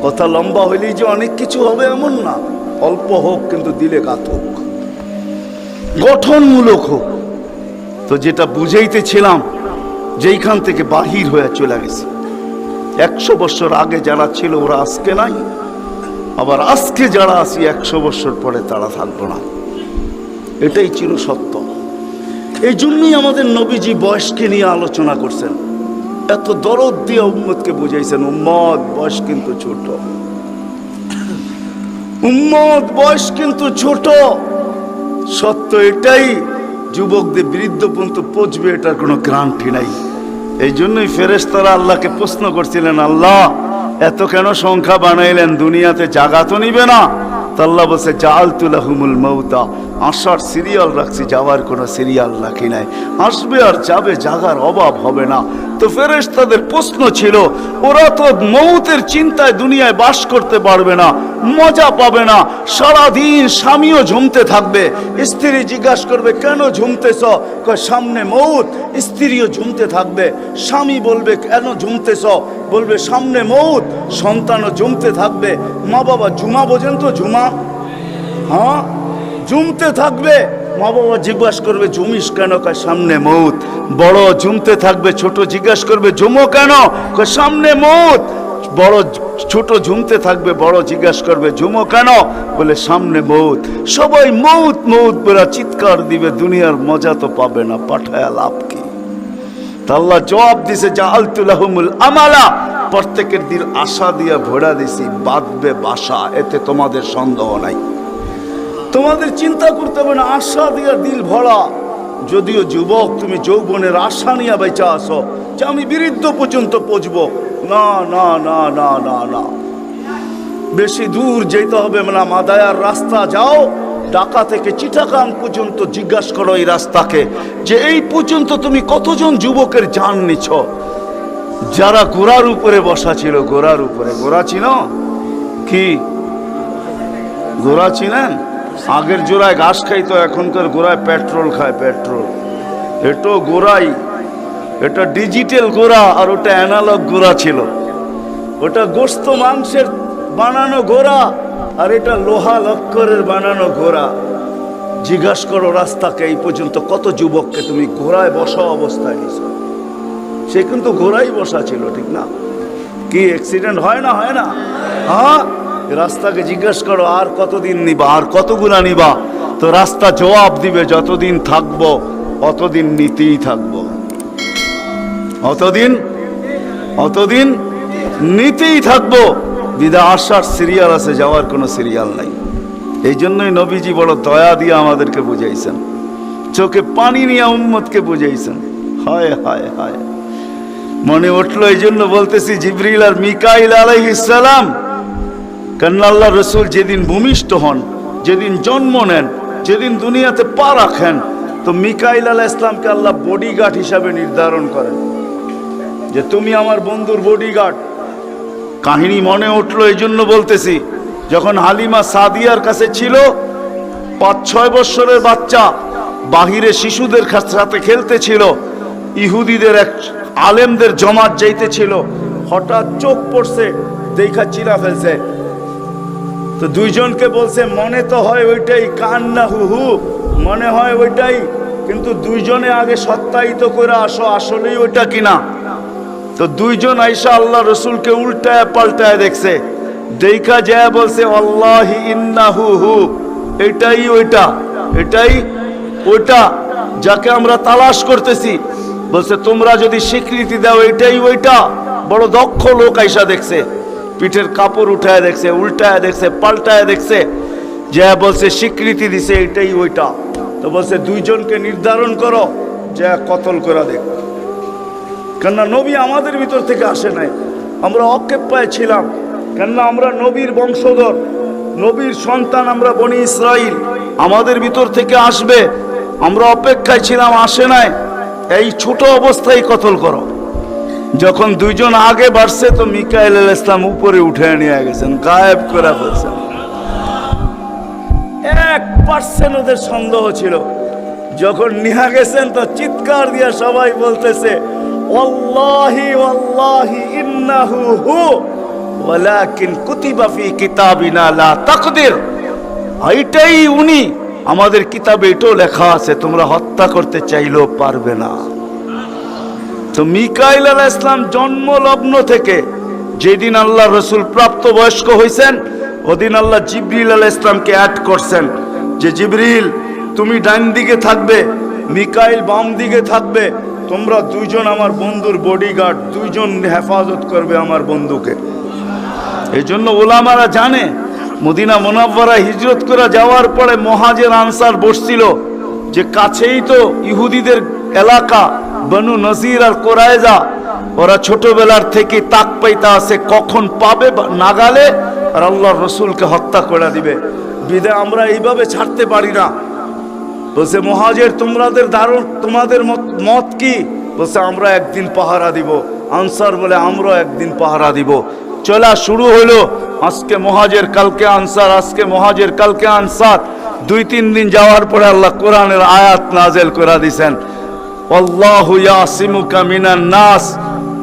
S1: কথা লম্বা হইলেই যে অনেক কিছু হবে এমন না, অল্প হোক কিন্তু দিলে গাত হোক, গঠনমূলক হোক। তো যেটা বুঝাইতেছিলাম, যেইখান থেকে বাহির হয়ে চলে গেছে, 100 বছর আগে যারা ছিল ওরা আজকে নাই, আবার আজকে যারা আছি 100 বছর পরে তারা থাকবো না, এটাই চির সত্য। এই জন্যই আমাদের নবীজি বয়সকে নিয়ে আলোচনা করছেন, এত দরদ দিয়ে উম্মতকে বুঝাইছেন, উম্মত বয়স কিন্তু ছোট, উম্মত বয়স কিন্তু ছোট। সত্য এটাই, যুবকদের বৃদ্ধ পর্যন্ত পৌঁছবে এটার কোনো গ্যারান্টি নাই। এই জন্যই ফেরেশতারা আল্লাহকে প্রশ্ন করছিলেন, আল্লাহ এত কেন সংখ্যা বানাইলেন, দুনিয়াতে জাগা তো নিবে না? তো আল্লাহ বলছে জাআলতু লাহুমুল মাউতা আসার সিরিয়াল রাখছি, যাওয়ার কোনো সিরিয়াল রাখি নাই। আসবে আর যাবে, জাগার অভাব হবে না। তো ফেরেশতাদের প্রশ্ন ছিল, ওরা তো মৌতের চিন্তায় দুনিয়ায় বাস করতে পারবে না, মজা পাবে না, সারাদিন স্বামীও ঝুমতে থাকবে। স্ত্রী জিজ্ঞাসা করবে, কেন ঝুমতেছ? কয় সামনে মৌত। স্ত্রীও ঝুমতে থাকবে। স্বামী বলবে, কেন ঝুমতেছ? বলবে সামনে মৌত। সন্তানও ঝুমতে থাকবে। মা বাবা ঝুমা বোঝেন তো? ঝুমা, হ্যাঁ, ঝুমতে থাকবে। মা বাবা জিজ্ঞাসা করবে, ঝুমিস কেন? কয় সামনে মৌত। বড় ঝুমতে থাকবে, ছোট জিজ্ঞাসা করবে, ঝুমো কেন? কয় সামনে মৌত। বড় ছোট ঝুমতে থাকবে, বড় জিজ্ঞাসা করবে, ঝুমো কেন? বলে সামনে মৌত। সবাই মৌত মৌত বলে চিৎকার দিবে, দুনিয়ার মজা তো পাবে না, পাঠায়া লাভ কি? আল্লাহ জবাব দিছে, জাআলতু লাহুমুল আমালা, প্রত্যেকের দিল আশা দিয়ে ভরা দিছি, বাঁধবে বাসা, এতে তোমাদের সন্দেহ নাই। তোমাদের চিন্তা করতে হবে না, আশা দিয়ে দিল ভরা। যদিও যুবক, তুমি যৌবনের আশা নিয়ে বেঁচে আসো যে আমি বৃদ্ধ পর্যন্ত পৌঁছবো, না না না না না না, বেশি দূর যেতে হবে না। মাদায়ার রাস্তা যাও, ঢাকা থেকে চিটাগাং পর্যন্ত জিজ্ঞাসা করো এই রাস্তাকে, যে এই পর্যন্ত তুমি কতজন যুবকের জান নিছ? যারা ঘোড়ার উপরে বসা ছিল, ঘোড়ার উপরে, ঘোড়া চিনো? কি ঘোড়া চিনেন? আগের জোড়ায় ঘাস খাইতো, এখনকার গোড়ায় পেট্রোল খায়, পেট্রোল। এটা গোড়াই, এটা ডিজিটাল গোড়া, আর ওটা অ্যানালগ গোড়া ছিল। ওটা গোস্ত মাংসের বানানো ঘোড়া, আর এটা লোহা লক্করের বানানো ঘোড়া। জিজ্ঞাসা করো রাস্তাকে, এই পর্যন্ত কত যুবককে তুমি ঘোড়ায় বসা অবস্থায় নিছ? সে কিন্তু ঘোড়াই বসা ছিল, ঠিক না? কি অ্যাক্সিডেন্ট হয় না? হয় না? হ্যাঁ, রাস্তাকে জিজ্ঞাসা করো, আর কতদিন নিবা, আর কতগুলা নিবা? তো রাস্তা জবাব দিবে, যতদিন থাকবো অতদিন নিতেই থাকবো, অতদিন নিতেই থাকবো। বিদা আসার সিরিয়াল আছে, যাওয়ার কোনো সিরিয়াল নাই। এই জন্যই নবীজি বড় দয়া দিয়ে আমাদেরকে বুঝাইছেন, চোখে পানি নিয়ে উম্মতকে বুঝাইছেন। হায় হায় হায়, মনে উঠলো, এই জন্য বলতেছি, জিবরিল আর মিকাইল আলাইহিস সালাম, কেননা আল্লাহ রসুল যেদিন ভূমিষ্ঠ হন, যেদিন জন্ম নেন, যেদিন দুনিয়াতে পা রাখেন, তো মিকাইল আলাইহিস সালামকে আল্লাহ বডিগার্ড হিসাবে নির্ধারণ করেন, যে তুমি আমার বন্ধুর বডিগার্ড। কাহিনী মনে উঠলো, এই জন্য বলতেছি, যখন হালিমা সাদিয়ার কাছে ছিল, 5-6 বছরের বাচ্চা বাহিরে শিশুদের সাথে খেলতেছিল, ইহুদিদের এক আলেমদের জমাত যাইতেছিল, হঠাৎ চোখ পড়ছে, দেখা চিরা ফেলছে। তো দুইজনকে বলছে, মনে তো হয় ওইটাই, কান্না হুহু, মনে হয় ওইটাই, কিন্তু দুইজনে আগে সত্যায়িত করে আসো আসলেই ওইটা কিনা। তো দুইজন আইসা আল্লাহ রসুলকে উল্টায় পাল্টায় দেখছে, দেখা যায় বলছে, আল্লাহি ইন্নাহু হু, এটাই ওইটা, এটাই ওইটা যাকে আমরা তালাশ করতেছি। বলছে, তোমরা যদি স্বীকৃতি দাও এটাই ওইটা। বড় দক্ষ লোক আইসা দেখছে, পিঠের কাপড় উঠায় দেখছে, উল্টায় দেখছে, পাল্টায় দেখছে, যা বলছে স্বীকৃতি দিছে, এটাই ওইটা। তো বলছে, দুইজনকে নির্ধারণ করো, যা কতল করে দেখ। কেননা নবী আমাদের ভিতর থেকে আসে নাই, আমরা অক্ষেপায় ছিলাম। কেননা আমরা নবীর বংশধর, নবীর সন্তান, আমরা বনি ইসরাইল, আমাদের ভিতর থেকে আসবে, আমরা অপেক্ষায় ছিলাম, আসে নাই। এই ছোট অবস্থায় কতল করো। যখন দুইজন আগে বাড়ছে, তো মিকাইল আলাইহিস সালাম উপরে উঠে নিয়ে গেছেন, গায়েব করে ফেলছেন। 1% ওদের সন্দেহ ছিল। যখন নিয়ে গেছেন, তো চিৎকার দিয়ে সবাই বলতেছে, ওয়াল্লাহি ওয়াল্লাহি ইন্নাহু হু ওয়ালাকিন কুতিবা ফি কিতাবিনা লা তাকদির, এইটাই উনি, আমাদের কিতাবে এটাও লেখা আছে, তোমরা হত্যা করতে চাইলেও পারবে না। তো মিকাইল আলাইহিস সালাম জন্মলগ্ন থেকে যেদিন আল্লাহ রসুল প্রাপ্তবয়স্ক হয়েছেন, ওদিন আল্লাহ জিবরিল আলাইহিস সালামকে অ্যাড করছেন, যে জিবরিল তুমি ডান দিকে থাকবে, মিকাইল বাম দিকে থাকবে, তোমরা দুইজন আমার বন্ধুর বডিগার্ড, দুইজন হেফাজত করবে আমার বন্ধুকে। এই জন্য ওলামারা জানে, মদিনা মুনাওয়ারা হিজরত করে যাওয়ার পরে মুহাজির আনসার বসছিল, যে কাছেই তো ইহুদিদের এলাকা, বনু নজির আর কোরাইজা, ওরা ছোটবেলার থেকে তাক পাইতা আছে, কখন পাবে নাগালে আর আল্লাহর রসুলকে হত্যা করে দিবে। বিদে আমরা এইভাবে ছাড়তে পারি না, বলছে মুহাজির তোমাদের মত কি? বলছে আমরা একদিন পাহারা দিব। আনসার বলে আমরাও একদিন পাহারা দিব। চলা শুরু হলো। আজকে মুহাজির, কালকে আনসার, আজকে মুহাজির, কালকে আনসার। 2-3 দিন যাওয়ার পরে আল্লাহ কোরআনের আয়াত নাযিল করে দিয়েছেন, আল্লাহু ইয়াসিমুকা মিনান নাস।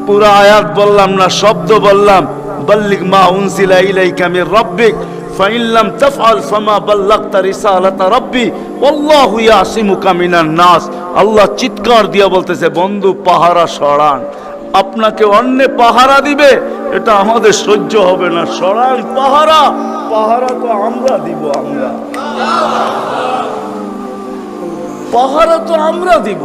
S1: পুরো আয়াত বললাম না, শব্দ বললাম, বাল্লিগ মা উনজিলা ইলাইকা মির রাব্বিক ফাইন লাম তাফআল ফামা বাল্লাগতা রিসালাতা রাব্বি আল্লাহু ইয়াসিমুকা মিনান নাস। আল্লাহ চিৎকার দিয়া বলতেছে, বন্ধু পাহারা সরান। আপনাকে অন্য পাহারা দিবে, এটা আমাদের সহ্য হবে না। সরান পাহারা, পাহারা তো আমরা দিব। পাহারা তো আমরা দিব।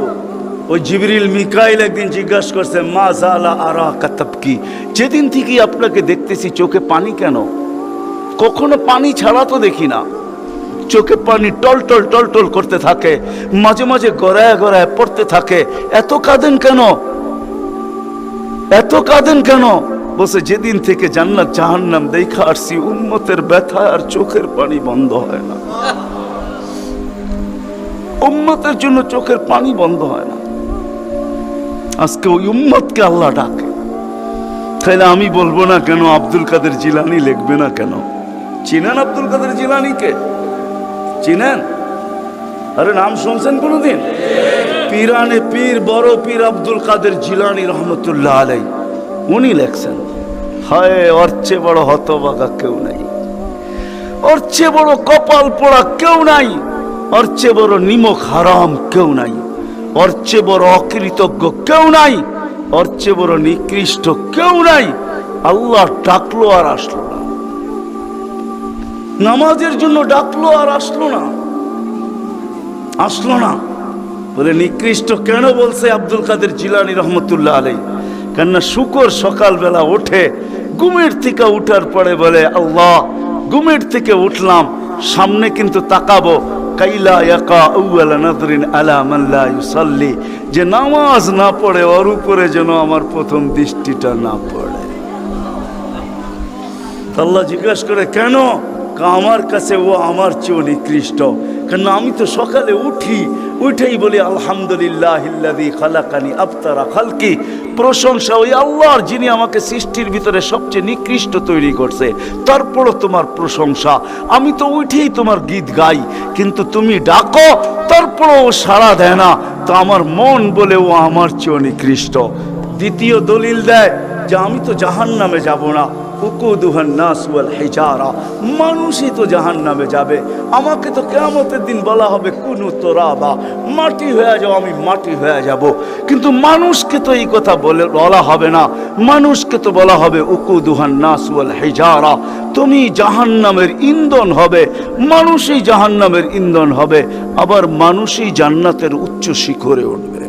S1: ওই জিবরিল মিকাইল একদিন জিজ্ঞাসা করছে, মা জালা আরাকা তাবকি, যেদিন থেকে আপনাকে দেখতেছি চোখে পানি কেন? কখনো পানি ছাড়া তো দেখি না। চোখে পানি টলটল টলটল করতে থাকে, মাঝে মাঝে গড়ায় গড়ায় পড়তে থাকে। এত কাঁদেন কেন? এত কাঁদেন কেন? বলছে যেদিন থেকে জান্নাত জাহান্নাম দেখা আসছি, উম্মতের ব্যথা আর চোখের পানি বন্ধ হয় না। উম্মতের জন্য চোখের পানি বন্ধ হয় না। আজকে ওই উম্মতকে আল্লাহ ডাকে। তাহলে আমি বলবো না কেন? আব্দুল কাদের জিলানী লিখবে না কেন? চিনেন আব্দুল কাদের জিলানীকে? চিনেন? আরে নাম শুনছেন কোনদিন? পীরানে পীর, বড় পীর আব্দুল কাদের জিলানী রহমতুল্লাহ আলাই, উনি লেখছেন, হায় ওর চেয়ে বড় হতভাগা কেউ নাই, ওর চেয়ে বড় কপাল পোড়া কেউ নাই, ওর চেয়ে বড় নিমক হারাম কেউ নাই, ওর চেয়ে বড় অকৃতজ্ঞ কেউ নাই, ওর চেয়ে বড় নিকৃষ্ট কেউ নাই। আল্লাহ ডাকলো আর আসলো না, নামাজের জন্য ডাকলো আর আসলো না, আসলো না। বলে নিকৃষ্ট কেন বলছে আব্দুল কাদের জিলানী রহমতুল্লাহ আলাই? কেননা শুকর সকালবেলা ওঠে, ঘুমের থেকে উঠার পরে বলে, আল্লাহ ঘুমের থেকে উঠলাম, সামনে কিন্তু তাকাবো, কাইলা ইয়াকা আউয়ালা নাযরিন আলা মান লা ইউসাল্লি, যে নামাজ না পড়ে ওর উপরে যেন আমার প্রথম দৃষ্টিটা না পড়ে। আল্লাহ জিজ্ঞাসা করে কেন? আমার কাছে ও আমার চেয়েও নিকৃষ্ট। কেন? আমি তো সকালে উঠেই বলি আলহামদুলিল্লাহিল্লাযী খালাকানি আফতারা খালকি, প্রশংসা ওই আল্লাহর যিনি আমাকে সৃষ্টির ভিতরে সবচেয়ে নিকৃষ্ট তৈরি করছে, তারপরও তোমার প্রশংসা। আমি তো উঠেই তোমার গীত গাই, কিন্তু তুমি ডাকো তারপরও ও সাড়া দেয় না, তো আমার মন বলে ও আমার চেয়েও নিকৃষ্ট। দ্বিতীয় দলিল দেয় যে আমি তো জাহান্নামে যাব না, মানুষই তো জাহান্নামে যাবে। আমাকে তো কিয়ামতের দিন বলা হবে কুনু তুরাবা, মাটি হয়ে যাও, আমি মাটি হয়ে যাব। কিন্তু মানুষকে তো এই কথা বলা হবে না, মানুষকে তো বলা হবে উকুদুহান নাস ওয়াল হিজারা, তুমি জাহান্নামের ইন্ধন হবে। মানুষই জাহান্নামের ইন্ধন হবে, আবার মানুষই জান্নাতের উচ্চ শিখরে উঠবে।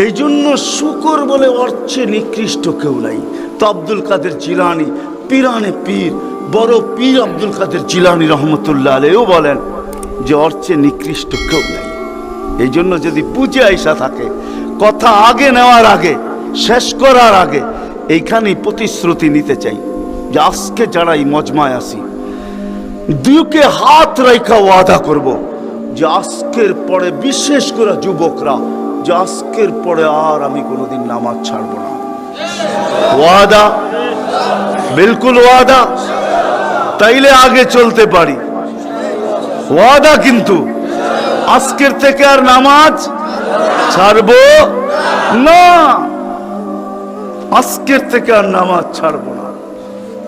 S1: এই জন্য শুকর বলে অর্থে নিকৃষ্ট কেউ নাই। তো আব্দুল কাদের জিলানী, পীরানে পীর, বড় পীর আব্দুল কাদের জিলানী রহমতুল্লাহ আলাইহিও বলেন যে অর্থে নিকৃষ্ট কেউ নাই। এই জন্য যদি বুঝে আইসা থাকে, কথা আগে নেওয়ার আগে, শেষ করার আগে এইখানেই প্রতিশ্রুতি নিতে চাই যে আজকে যারা এই মজমায় আসি, দুকে হাত রাইখা ওয়াদা করব যে আজকের পরে, বিশেষ করে যুবকরা, যে আজকের পরে আর আমি কোনোদিন নামাজ ছাড়ব না। ওয়াদা, বিলকুল ওয়াদা, তাইলে আগে চলতে পারি। ওয়াদা কিন্তু আজকের থেকে আর নামাজ ছাড়ব না, আজকের থেকে আর নামাজ ছাড়ব না।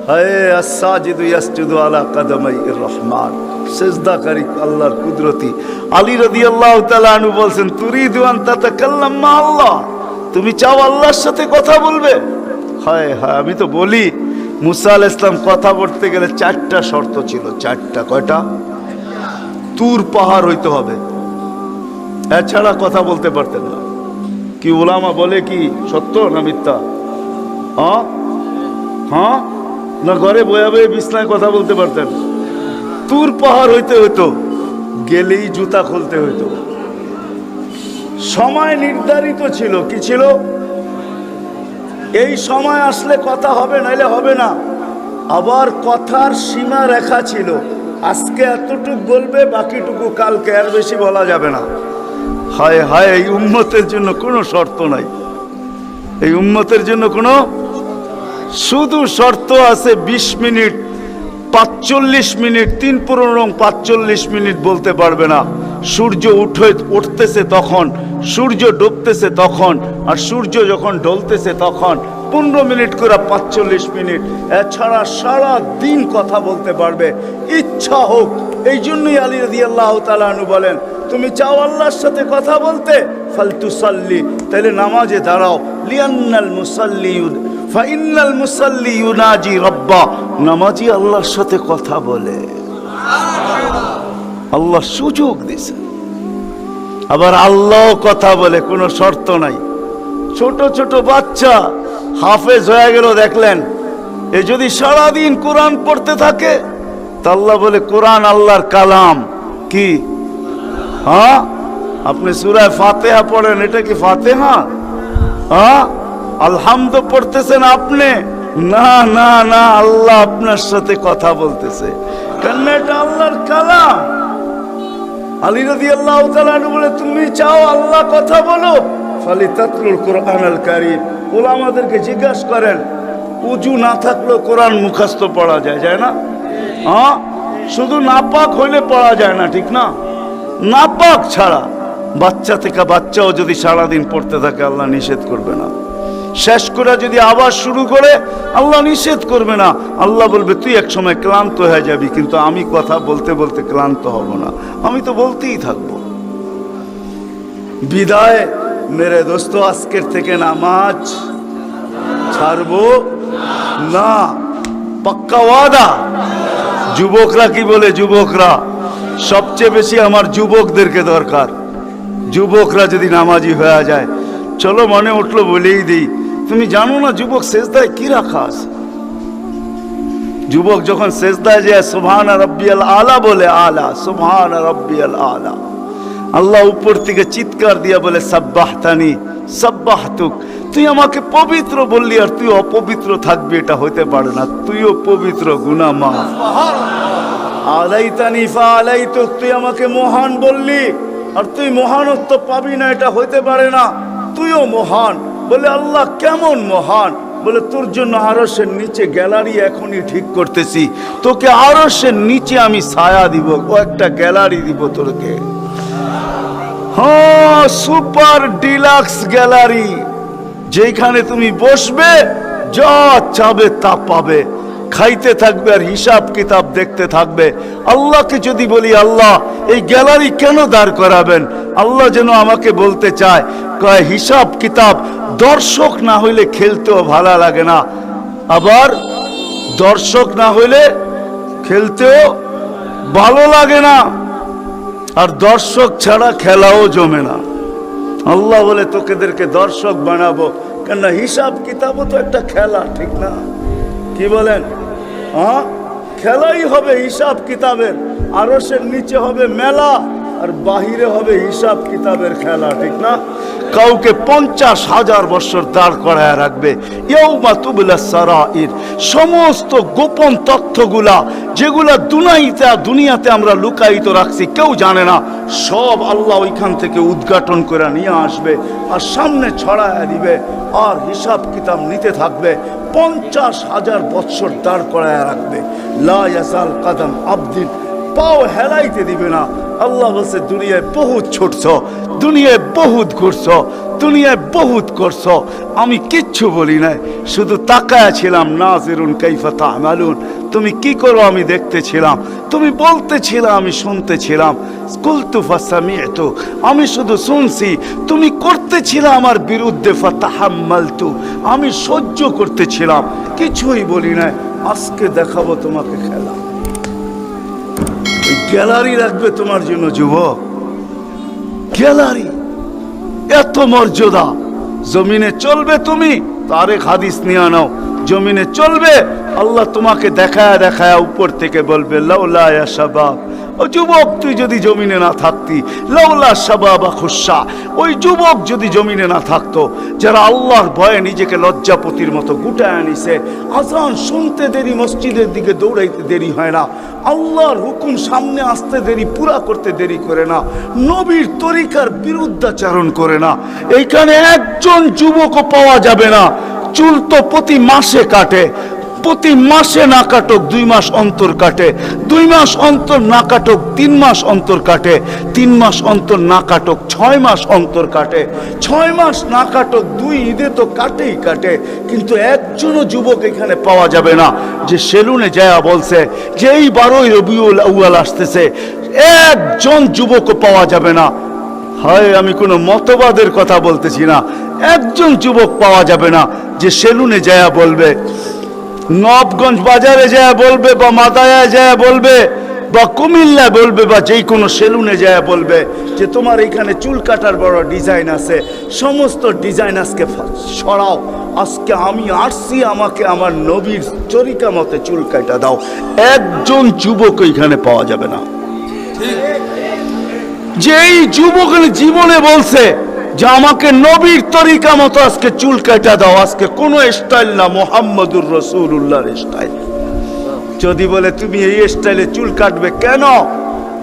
S1: হায় আস-সাজিদু ইয়াসজুদু আলা কাদামাইর রহমান, সিজদাকারী আল্লাহর কুদরতি। আলী রাদিয়াল্লাহু তাআলা আনহু বলছেন, তুরিদু আন তাতাকাল্লাম মা আল্লাহ, তুমি চাও আল্লাহর সাথে কথা বলবে? হায় হায়, আমি তো বলি মুসা আলাইহিস সালাম কথা বলতে গেলে 4টা শর্ত ছিল। 4টা, কয়টা? তুর পাহাড় হইতে হবে, এছাড়া কথা বলতে পারতেন না। কি উলামা বলে কি সত্য না মিথ্যা? হ্যাঁ না ঘরে বয়ে বয়ে বিছনায় কথা বলতে পারতেন? তুর পাহাড় হইতে হইতো, গেলেই জুতা খুলতে হইতো। সময় নির্ধারিত ছিল, কি ছিল? এই সময় আসলে কথা হবে, নাইলে হবে না। আবার কথার সীমা রেখা ছিল, আজকে এতটুকু বলবে, বাকিটুকু কালকে, আর বেশি বলা যাবে না। হায় হায়, এই উম্মতের জন্য কোনো শর্ত নাই, এই উম্মতের জন্য কোনো শুধু শর্ত আছে 20 মিনিট, 45 মিনিট, 3-45 মিনিট বলতে পারবে না। সূর্য উঠতেছে তখন, সূর্য ডুবতেছে তখন, আর সূর্য যখন ঢলতেছে তখন 15 মিনিট করে 45 মিনিট। এছাড়া সারা দিন কথা বলতে পারবে, ইচ্ছা হোক। এই জন্যই আলী রাদিয়াল্লাহু তাআলা আনহু বলেন, তুমি চাও আল্লাহর সাথে কথা বলতে, ফালতুসাল্লি, তাহলে নামাজে দাঁড়াও। লিআন্নাল মুসাল্লি ফাইন্নাল মুসাল্লি ইউনাজি রাব্বা, নামাজি আল্লাহর সাথে কথা বলে। আল্লাহ সুযোগ দিয়েছে, আবার আল্লাহ কথা বলে, কোনো শর্ত নাই। ছোট ছোট বাচ্চা হাফেজ হয়ে গেল, দেখলেন, এ যদি সারাদিন কোরআন পড়তে থাকে, তা আল্লাহ বলে কোরআন আল্লাহর কালাম। কি? হ্যাঁ, আপনি সূরা ফাতিহা পড়েন, এটা কি ফাতিহা? হ্যাঁ, আলহামদ পড়তেছেন আপনি, না না না, আল্লাহ আপনার সাথে কথা বলতেছে, কেন এটা আল্লাহর কালাম। আলী রাদিয়াল্লাহু তাআলা বলে, তুমি চাও আল্লাহ কথা বলো, ফালিতাতলুল কুরআনুল কারীম। উলামাদেরকে জিজ্ঞাসা করেন, উজু না থাকলেও কোরআন মুখস্থ পড়া যায়, যায় না? হ্যাঁ, শুধু নাপাক হইলে পড়া যায় না, ঠিক না? নাপাক ছাড়া বাচ্চা থেকে বাচ্চাও যদি সারাদিন পড়তে থাকে, আল্লাহ নিষেধ করবে না। শেষ করে যদি আবার শুরু করে, আল্লাহ নিষেধ করবে না। আল্লাহ বলবে, তুই এক সময় ক্লান্ত হয়ে যাবি, কিন্তু আমি কথা বলতে বলতে ক্লান্ত হব না, আমি তো বলতেই থাকবো। বিদায় মেরে দোস্ত, আজকের থেকে নামাজ ছাড়বো না, পাক্কা ওয়াদা। যুবকরা কি বলে? যুবকরা সবচেয়ে বেশি আমার যুবকদেরকে দরকার। যুবকরা যদি নামাজি হয়ে যায়, চলো মনে উঠলো বলেই দিই, তুমি জানো না যুবক সেজদায় কি রাখা আছে? যুবক যখন সেজদায় যায় সুবহান রাব্বিয়াল আলা বলে, আলা সুবহান রাব্বিয়াল আলা, আল্লাহ উপর থেকে চিৎকার দিয়া বলে, সাব্বাহতানি সাব্বাহতুক, তুই আমাকে পবিত্র বললি আর তুই অপবিত্র থাকবি, এটা হতে পারে না। তুইও পবিত্র, গুনাহ মাফ। আলাইতানি ফাআলাইতুক, তুই আমাকে মহান বললি আর তুই মহানত্ব পাবি না, এটা হতে পারে না। তুইও মহান। বলে, আল্লাহ কেমন মহান? বলে, তোর জন্য আরশের নিচে গ্যালারি এখনই ঠিক করতেছি, তোকে আরশের নিচে আমি ছায়া দিব, ও একটা গ্যালারি দিব তোকে। হ্যাঁ, সুপার ডিলাক্স গ্যালারি, যেখানে তুমি বসবে, যা চাবে তা পাবে, খাইতে থাকবে আর হিসাব কিতাব দেখতে থাকবে। আল্লাহকে যদি বলি, আল্লাহ এই গ্যালারি কেন দাঁড় করাবেন? আল্লাহ যেন আমাকে বলতে চায়, কয় হিসাব কিতাব দর্শক না হইলে খেলতেও ভালো লাগে না, আবার দর্শক না হইলে খেলতেও ভালো লাগে না, আর দর্শক ছাড়া খেলাও জমে না। আল্লাহ বলে, তোকেদেরকে দর্শক বানাবো, কেন হিসাব কিতাবও তো একটা খেলা, ঠিক না? কি বলেন? হ্যাঁ, খেলাই হবে হিসাব কিতাবের। আরশের নিচে হবে মেলা, আর বাহিরে হবে হিসাব কিতাবের খেলা, ঠিক না? কাউকে 50,000 বছর দাঁড় করায় রাখবে। ইয়াউমা তুবলাস সারাইর, সমস্ত গোপন তথ্যগুলা যেগুলা দুনিয়াতে আমরা লুকায়িত রাখছি, কেউ জানে না, সব আল্লাহ ওইখান থেকে উদ্ঘাটন করে নিয়ে আসবে আর সামনে ছড়ায় দিবে, আর হিসাব কিতাব নিতে থাকবে। 50,000 বছর দাঁড় করায় রাখবে। লা ইয়াসাল কাদাম আবদিন, পাও হেলাইতে দিবে না। আল্লাহ বলছে, দুনিয়ায় বহুত ছুটছ, দুনিয়ায় বহুত ঘুরছ, দুনিয়ায় বহুত করছ, আমি কিচ্ছু বলি নাই, শুধু তাকায়া ছিলাম। নাজিরুন কাইফা তা'মালুন, তুমি কি করো আমি দেখতেছিলাম, তুমি বলতেছিলাম আমি শুনতেছিলাম। কুলতু ফাসামি'তু, আমি শুধু শুনছি, তুমি করতেছিলে আমার বিরুদ্ধে। ফাতাহাম্মালতু, আমি সহ্য করতেছিলাম, কিছুই বলি নাই। আজকে দেখাবো তোমাকে খেলা। গ্যালারি রাখবে তোমার জন্য যুবক, গ্যালারি, এত মর্যাদা। জমিনে চলবে তুমি, তারেক হাদিস নিয়ে নাও, জমিনে চলবে, আল্লাহ তোমাকে দেখায়া দেখায়া উপর থেকে বলবে, লাউলা ইয়া শাবাব ও যুবক, তুই যদি জমিনে না থাকতি, লাউলা শাবাবা খুশা, ওই যুবক যদি জমিনে না থাকতো, যারা আল্লাহর ভয়ে নিজেকে লজ্জাপতির মতো গুটায় আনিছে, আজান শুনতে দেরি, মসজিদের দিকে দৌড়াইতে দেরি হয় না, আল্লাহর হুকুম সামনে আসতে দেরি, পুরা করতে দেরি করে না, নবীর তরিকার বিরুদ্ধাচারণ করে না, এইখানে একজন যুবকও পাওয়া যাবে না। চুল তো প্রতি মাসে কাটে, প্রতি মাসে না কাটক 2 মাস অন্তর কাটে, 2 মাস অন্তর না কাটক 3 মাস অন্তর কাটে, 3 মাস অন্তর না কাটক 6 মাস অন্তর কাটে, 6 মাস না কাটক 2 ঈদে তো কাটেই কাটে। কিন্তু একজনও যুবক এখানে পাওয়া যাবে না যে সেলুনে যায় বলছে যে এই 12ই রবিউল আউয়াল আসতেছে, একজন যুবকও পাওয়া যাবে না। হয় আমি কোনো মতবাদের কথা বলতেছি না, একজন যুবক পাওয়া যাবে না যে সেলুনে যায় বলবে, নবগঞ্জ বাজারে যায় বলবে, বা মাদায়া যায় বলবে, বা কুমিল্লা বলবে, বা যেই কোনো সেলুনে যায় বলবে যে তোমার এখানে চুল কাটার বড় ডিজাইন আছে, সমস্ত ডিজাইন আজকে সরাও, আজকে আমি আসছি, আমাকে আমার নবীর তরিকা মতে চুল কাটা দাও। একজন যুবক এখানে পাওয়া যাবে না। যেই যুবক জীবনে বলছে যে আমাকে নবীর তরিকা মতো আজকে চুল কাটা দাও, আজকে কোনো স্টাইল না, মুহাম্মদুর রাসূলুল্লাহর স্টাইল। যদি বলে তুমি এই স্টাইলে চুল কাটবে কেন,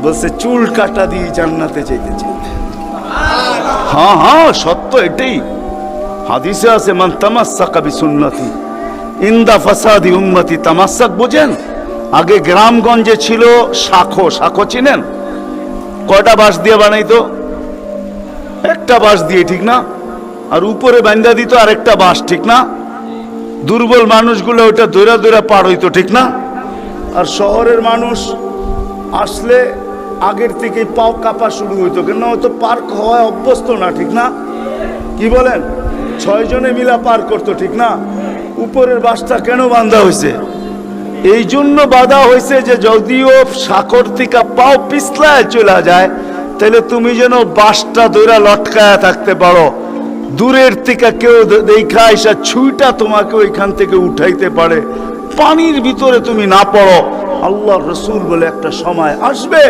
S1: বলছে চুল কাটা দিয়ে জান্নাতে যেতে চাই। হ্যাঁ হ্যাঁ, সত্য এটাই, হাদিসে আছে মান তামাসসাকা বিসুন্নতি ইনদা ফাসাদি উম্মতি। তামাসসাক বোঝেন? আগে গ্রামগঞ্জে ছিল শাখো, শাখো চিনেন? কয়টা বাঁশ দিয়ে বানাইতো? একটা বাঁশ দিয়ে, ঠিক না? আর উপরে বান্ধা দিত আরেকটা বাঁশ, ঠিক না? দুর্বল মানুষগুলো ওটা দৌড়া দৌড়া পার হইতো, ঠিক না? আর শহরের মানুষ আসলে আগের থেকে পাও কাঁপা শুরু হইতো, কেন হয়তো পার্ক হওয়ায় অভ্যস্ত না, ঠিক না? কি বলেন? 6 জনে মিলা পার করতো, ঠিক না? উপরের বাঁশটা কেন বাঁধা হয়েছে? এই জন্য বাঁধা হয়েছে যে যদিও সাকর থেকে পাও পিছলায় চলে যায়, তাহলে তুমি যেন বাঁশটা দৌড়া লটকায়া থাকতে পারো, দূরের থেকে কেউ দেখা এসা ছুঁইটা তোমাকে ওইখান থেকে উঠাইতে পারে, পানির ভিতরে তুমি না পড়ো। আল্লাহ রসুল বলে একটা সময় আসবে,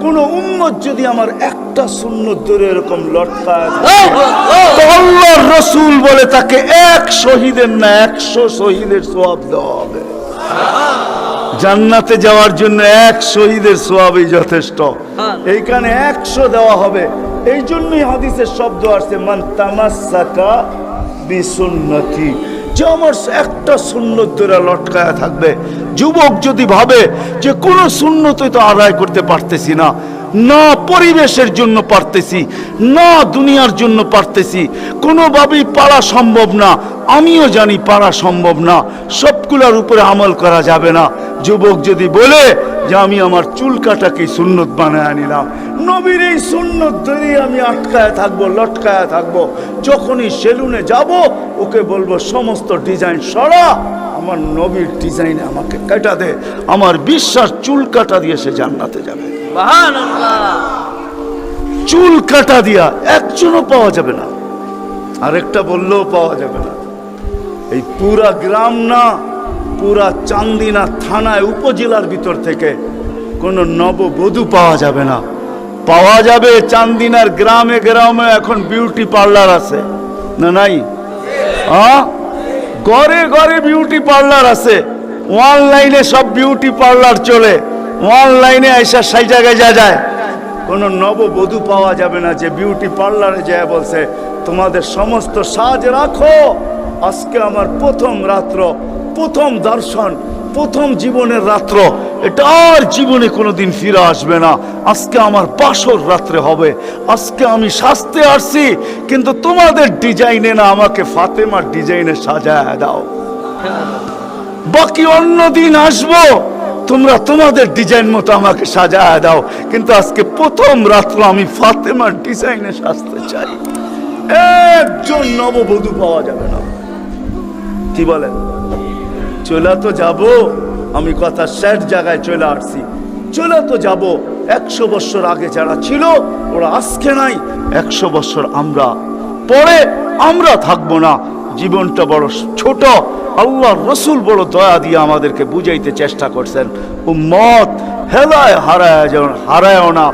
S1: কোন উম্মত যদি আমার একটা সুন্নত ধরে এরকম লটকায়, আল্লাহ রসুল বলে তাকে 1 শহীদের না 100 শহীদের সওয়াব দেওয়া হবে। জান্নাতে যাওয়ার জন্য 1 শহীদের সওয়াবই যথেষ্ট, এইখানে 100 দেওয়া হবে। এই জন্যই হাদিসের শব্দ আসছে মান তামাসসাকা বিসুন্নতি, যে আমার একটা সুন্নত ধরে লটকায়া থাকবে। যুবক যদি ভাবে যে কোনো সুন্নতই তো আদায় করতে পারতেছি না, না পরিবেশের জন্য পারতেছি, না দুনিয়ার জন্য পারতেছি, কোনোভাবেই পারা সম্ভব না, আমিও জানি পারা সম্ভব না, সবগুলোর উপরে আমল করা যাবে না। যুবক যদি বলে যে আমি আমার চুল কাটাকে সুন্নত বানায় নিলাম, নবীর এই সুন্নত ধরেই আমি আটকায় থাকবো, লটকায় থাকবো, যখনই সেলুনে যাব ওকে বলবো সমস্ত ডিজাইন সরা, আমার নবীর ডিজাইনে আমাকে কাটা দে, আমার বিশ্বাস চুল কাটা দিয়ে সে জান্নাতে যাবে। চুল কাটা দিয়া একজনও পাওয়া যাবে না, আরেকটা বললেও পাওয়া যাবে না। এই পুরা গ্রাম না, পুরা চান্দিনা থানায় উপজেলার ভিতর থেকে কোনো নববধূ পাওয়া যাবে না। পাওয়া যাবে চান্দিনার গ্রামে গ্রামে এখন বিউটি পার্লার আছে না? নাই? ঘরে ঘরে বিউটি পার্লার আছে, অনলাইনে সব বিউটি পার্লার চলে, অনলাইনে এসে সেই জায়গায় যায়। কোনো নববধূ পাওয়া যাবে না যে বিউটি পার্লারে যায় বলছে তোমাদের সমস্ত সাজ রাখো, আজকে আমার প্রথম রাত্র, প্রথম দর্শন, প্রথম জীবনের রাত্র, এটা আর জীবনে কোনোদিন ফিরে আসবে না, আজকে আমার বাসর রাত্রে হবে, আজকে আমি সাজতে আসছি, কিন্তু তোমাদের ডিজাইনে না, আমাকে ফাতেমার ডিজাইনে সাজায় দাও, বাকি অন্য দিন আসবো, তোমরা তোমাদের ডিজাইন মতো আমাকে সাজায় দাও, কিন্তু আজকে প্রথম রাত্র আমি ফাতেমার ডিজাইনে সাজতে চাই। একজন নববধূ পাওয়া যাবে না। কি বলেন? চলে তো যাব, আমি কথা শেষ জায়গায় চলে আসছি, চলে তো যাব। 100 বছর আগে যারা ছিল ওরা আজকে নাই, 100 বছর আমরা পরে আমরা থাকবো না। জীবনটা বড় ছোট, আল্লাহর রসুল বড় দয়া দিয়ে আমাদেরকে বুঝাইতে চেষ্টা করছেন, উম্মত হেলায় হারায় না,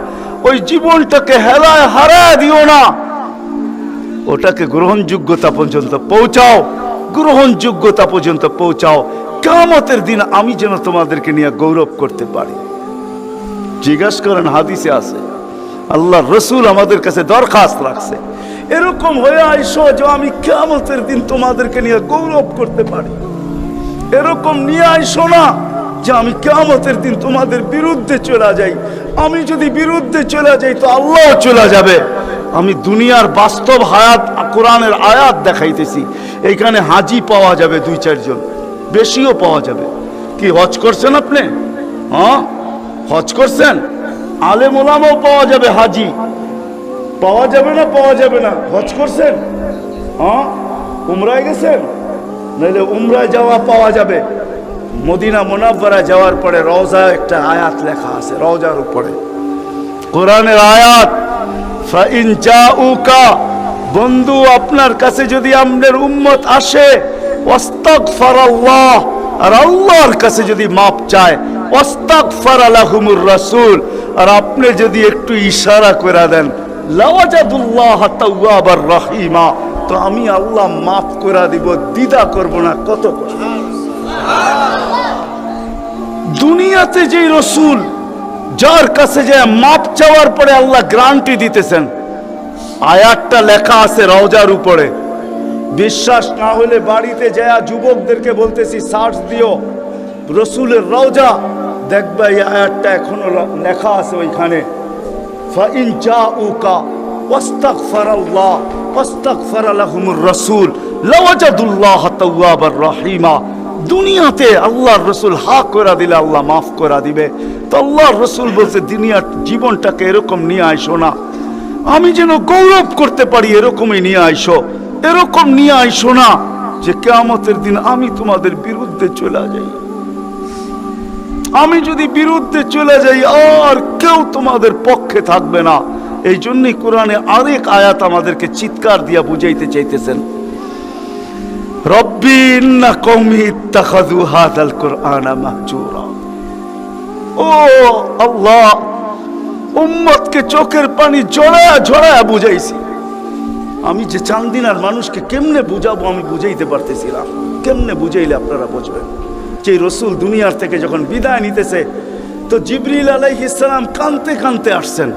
S1: ওই জীবনটাকে হেলায় হারায় দিও না, ওটাকে গ্রহণযোগ্যতা পর্যন্ত পৌঁছাও, গ্রহণযোগ্যতা পর্যন্ত পৌঁছাও। কিয়ামতের দিন আমি যেন তোমাদেরকে নিয়ে গৌরব করতে পারি। জিজ্ঞাসা করেন, হাদিসে আছে, আল্লাহর রাসূল আমাদের কাছে দরখাস্ত রাখছে, এরকম হয়ে আইসো যে আমি কিয়ামতের দিন তোমাদেরকে নিয়ে গৌরব করতে পারি। এরকম নিয়ে আইসো না যে আমি কিয়ামতের দিন তোমাদের বিরুদ্ধে চলে যাই। আমি যদি বিরুদ্ধে চলে যাই তো আল্লাহ চলে যাবে। আমি দুনিয়ার বাস্তব হায়াত, কোরআনের আয়াত দেখাইতেছি। এইখানে হাজি পাওয়া যাবে 2-4 জন, বেশিও পাওয়া যাবে। কি হজ করছেন আপনি? হ্যাঁ, হজ করছেন? আলেম ওলামাও পাওয়া যাবে, হাজি পাওয়া যাবে না? পাওয়া যাবে না? হজ করছেন? হ্যাঁ, উমরায় গেছেন? নাহলে উমরায় যাওয়া পাওয়া যাবে। মদিনা মুনাওয়ারা যাওয়ার পরে রওজা একটা আয়াত লেখা আছে, রওজার উপরে কোরআনের আয়াত, ফাইন জাউকা, বন্ধু আপনার কাছে যদি আপনার উম্মত আসে, ওয়াস্তাগফারাল্লাহ, আর আল্লাহর কাছে যদি মাপ চায়, ওয়াস্তাগফারা লাহুমুর রাসূল, আর আপনি যদি একটু ইশারা করে দেন, লাওয়াজাদুল্লাহ তাওয়াবার রহিমা, তো আমি আল্লাহ মাফ করে দিব, দ্বিধা করব না। কত দুনিয়াতে যে রসুল, যার কাছে যে মাপ চাওয়ার পরে আল্লাহ গ্যারান্টি দিতেছেন, আয়াতটা লেখা আছে রওজার উপরে। বিশ্বাস না হলে বাড়িতে যায় যুবকদেরকে বলতেছি, সার্চ দিও রসুলের রওজা, দেখবে এই আয়াতটা এখনো লেখা আছে ওইখানে। ফাইন জাউকা ওয়াস্তাগফারাল্লাহ ওয়াস্তাগফারা লাহুমুর রাসূল লাওয়াজাদুল্লাহ তাওয়াবার রহিমা। দুনিয়াতে আল্লাহর রসুল হা করে দিলে আল্লাহ মাফ করে দিবে। তো আল্লাহর রসুল বলছে, দুনিয়ার জীবনটাকে এরকম নিয়ে আইসো না, আমি যেন গৌরব করতে পারি, এরকমই নিয়ে আইসো। এরকম নিয়ে আইসো না যে কিয়ামতের দিন আমি তোমাদের বিরুদ্ধে চলে যাই। আমি যদি বিরুদ্ধে চলে যাই আর কেউ তোমাদের পক্ষে থাকবে না। এই জন্যই কোরআনে আরেক আয়াত আমাদেরকে চিৎকার দিয়া বুঝাইতে চাইতেছেন, রব্বি ইন্না কওমি ইত্তাখাযু হাযাল কুরআনা মাহজুরা। ও আল্লাহ, উম্মতকে চোখের পানি ঝরায়া ঝরায়া বুঝাইছি। আমি যে চান্দিনার মানুষকে কেমনে বুঝাবো আমি বুঝাইতে পারতেছিলাম। কেমনে বুঝাইলে আপনারা বুঝবেন? যে রসুল দুনিয়ার থেকে যখন বিদায় নিতেছে, তো জিবরিল আলাইহিস সালাম কাঁদতে কাঁদতে আসছেন।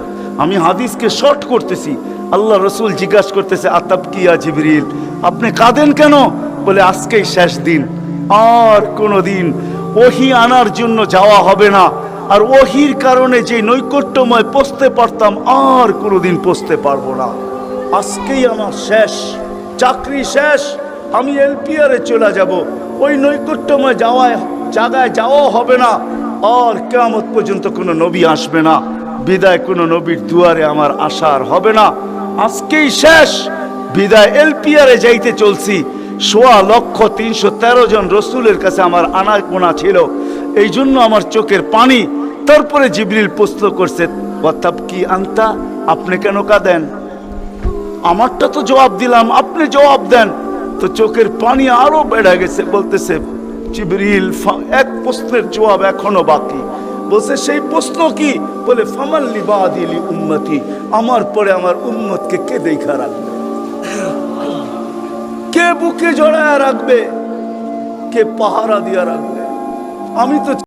S1: আমি হাদিসকে শর্ট করতেছি। আল্লাহ রসুল জিজ্ঞাসা করতেছে, আতাবকিয়া জিবরিল, আপনি কাঁদেন কেন? বলে আজকেই শেষ দিন, আর কোনোদিন ওহী আনার জন্য যাওয়া হবে না। আর ওহীর কারণে যে নৈকট্যময় পৌঁছতে পারতাম, আর কোনোদিন পৌঁছতে পারবো না। আজকেই আমার শেষ, চাকরি শেষ, আমি এলপিআরে চলে যাব। ওই নৈকট্যময় জায়গায় যাওয়া হবে না। আর কিয়ামত পর্যন্ত কোনো নবী আসবে না। বিদায় কোনো নবীর দুয়ারে আমার আশা হবে না। আজকেই শেষ বিদায়, এলপিআরে যাইতে চলছি। 16,313 জন রসুলের কাছে আমার আনাগোনা ছিল, এই জন্য আমার চোখের পানি। তারপরে জিবরিল প্রশ্ন করছে, ওয়াতাবকি আনতা, আপনি কেন কাঁদেন? আমারটা তো জবাব দিলাম, আপনি জবাব দেন। তো চোখের পানি আরো বেড়ে গেছে। বলতেছে জিবরিল, এক প্রশ্নের জবাব এখনো বাকি। বলছে, সেই প্রশ্ন কি? বলে, ফামাল লিবাদি লি উম্মতি, আমার পরে আমার উম্মতকে কে দেখা রাখবে? কে বুকে জড়ায় রাখবে? কে পাহারা দিয়া রাখবে? আমি তো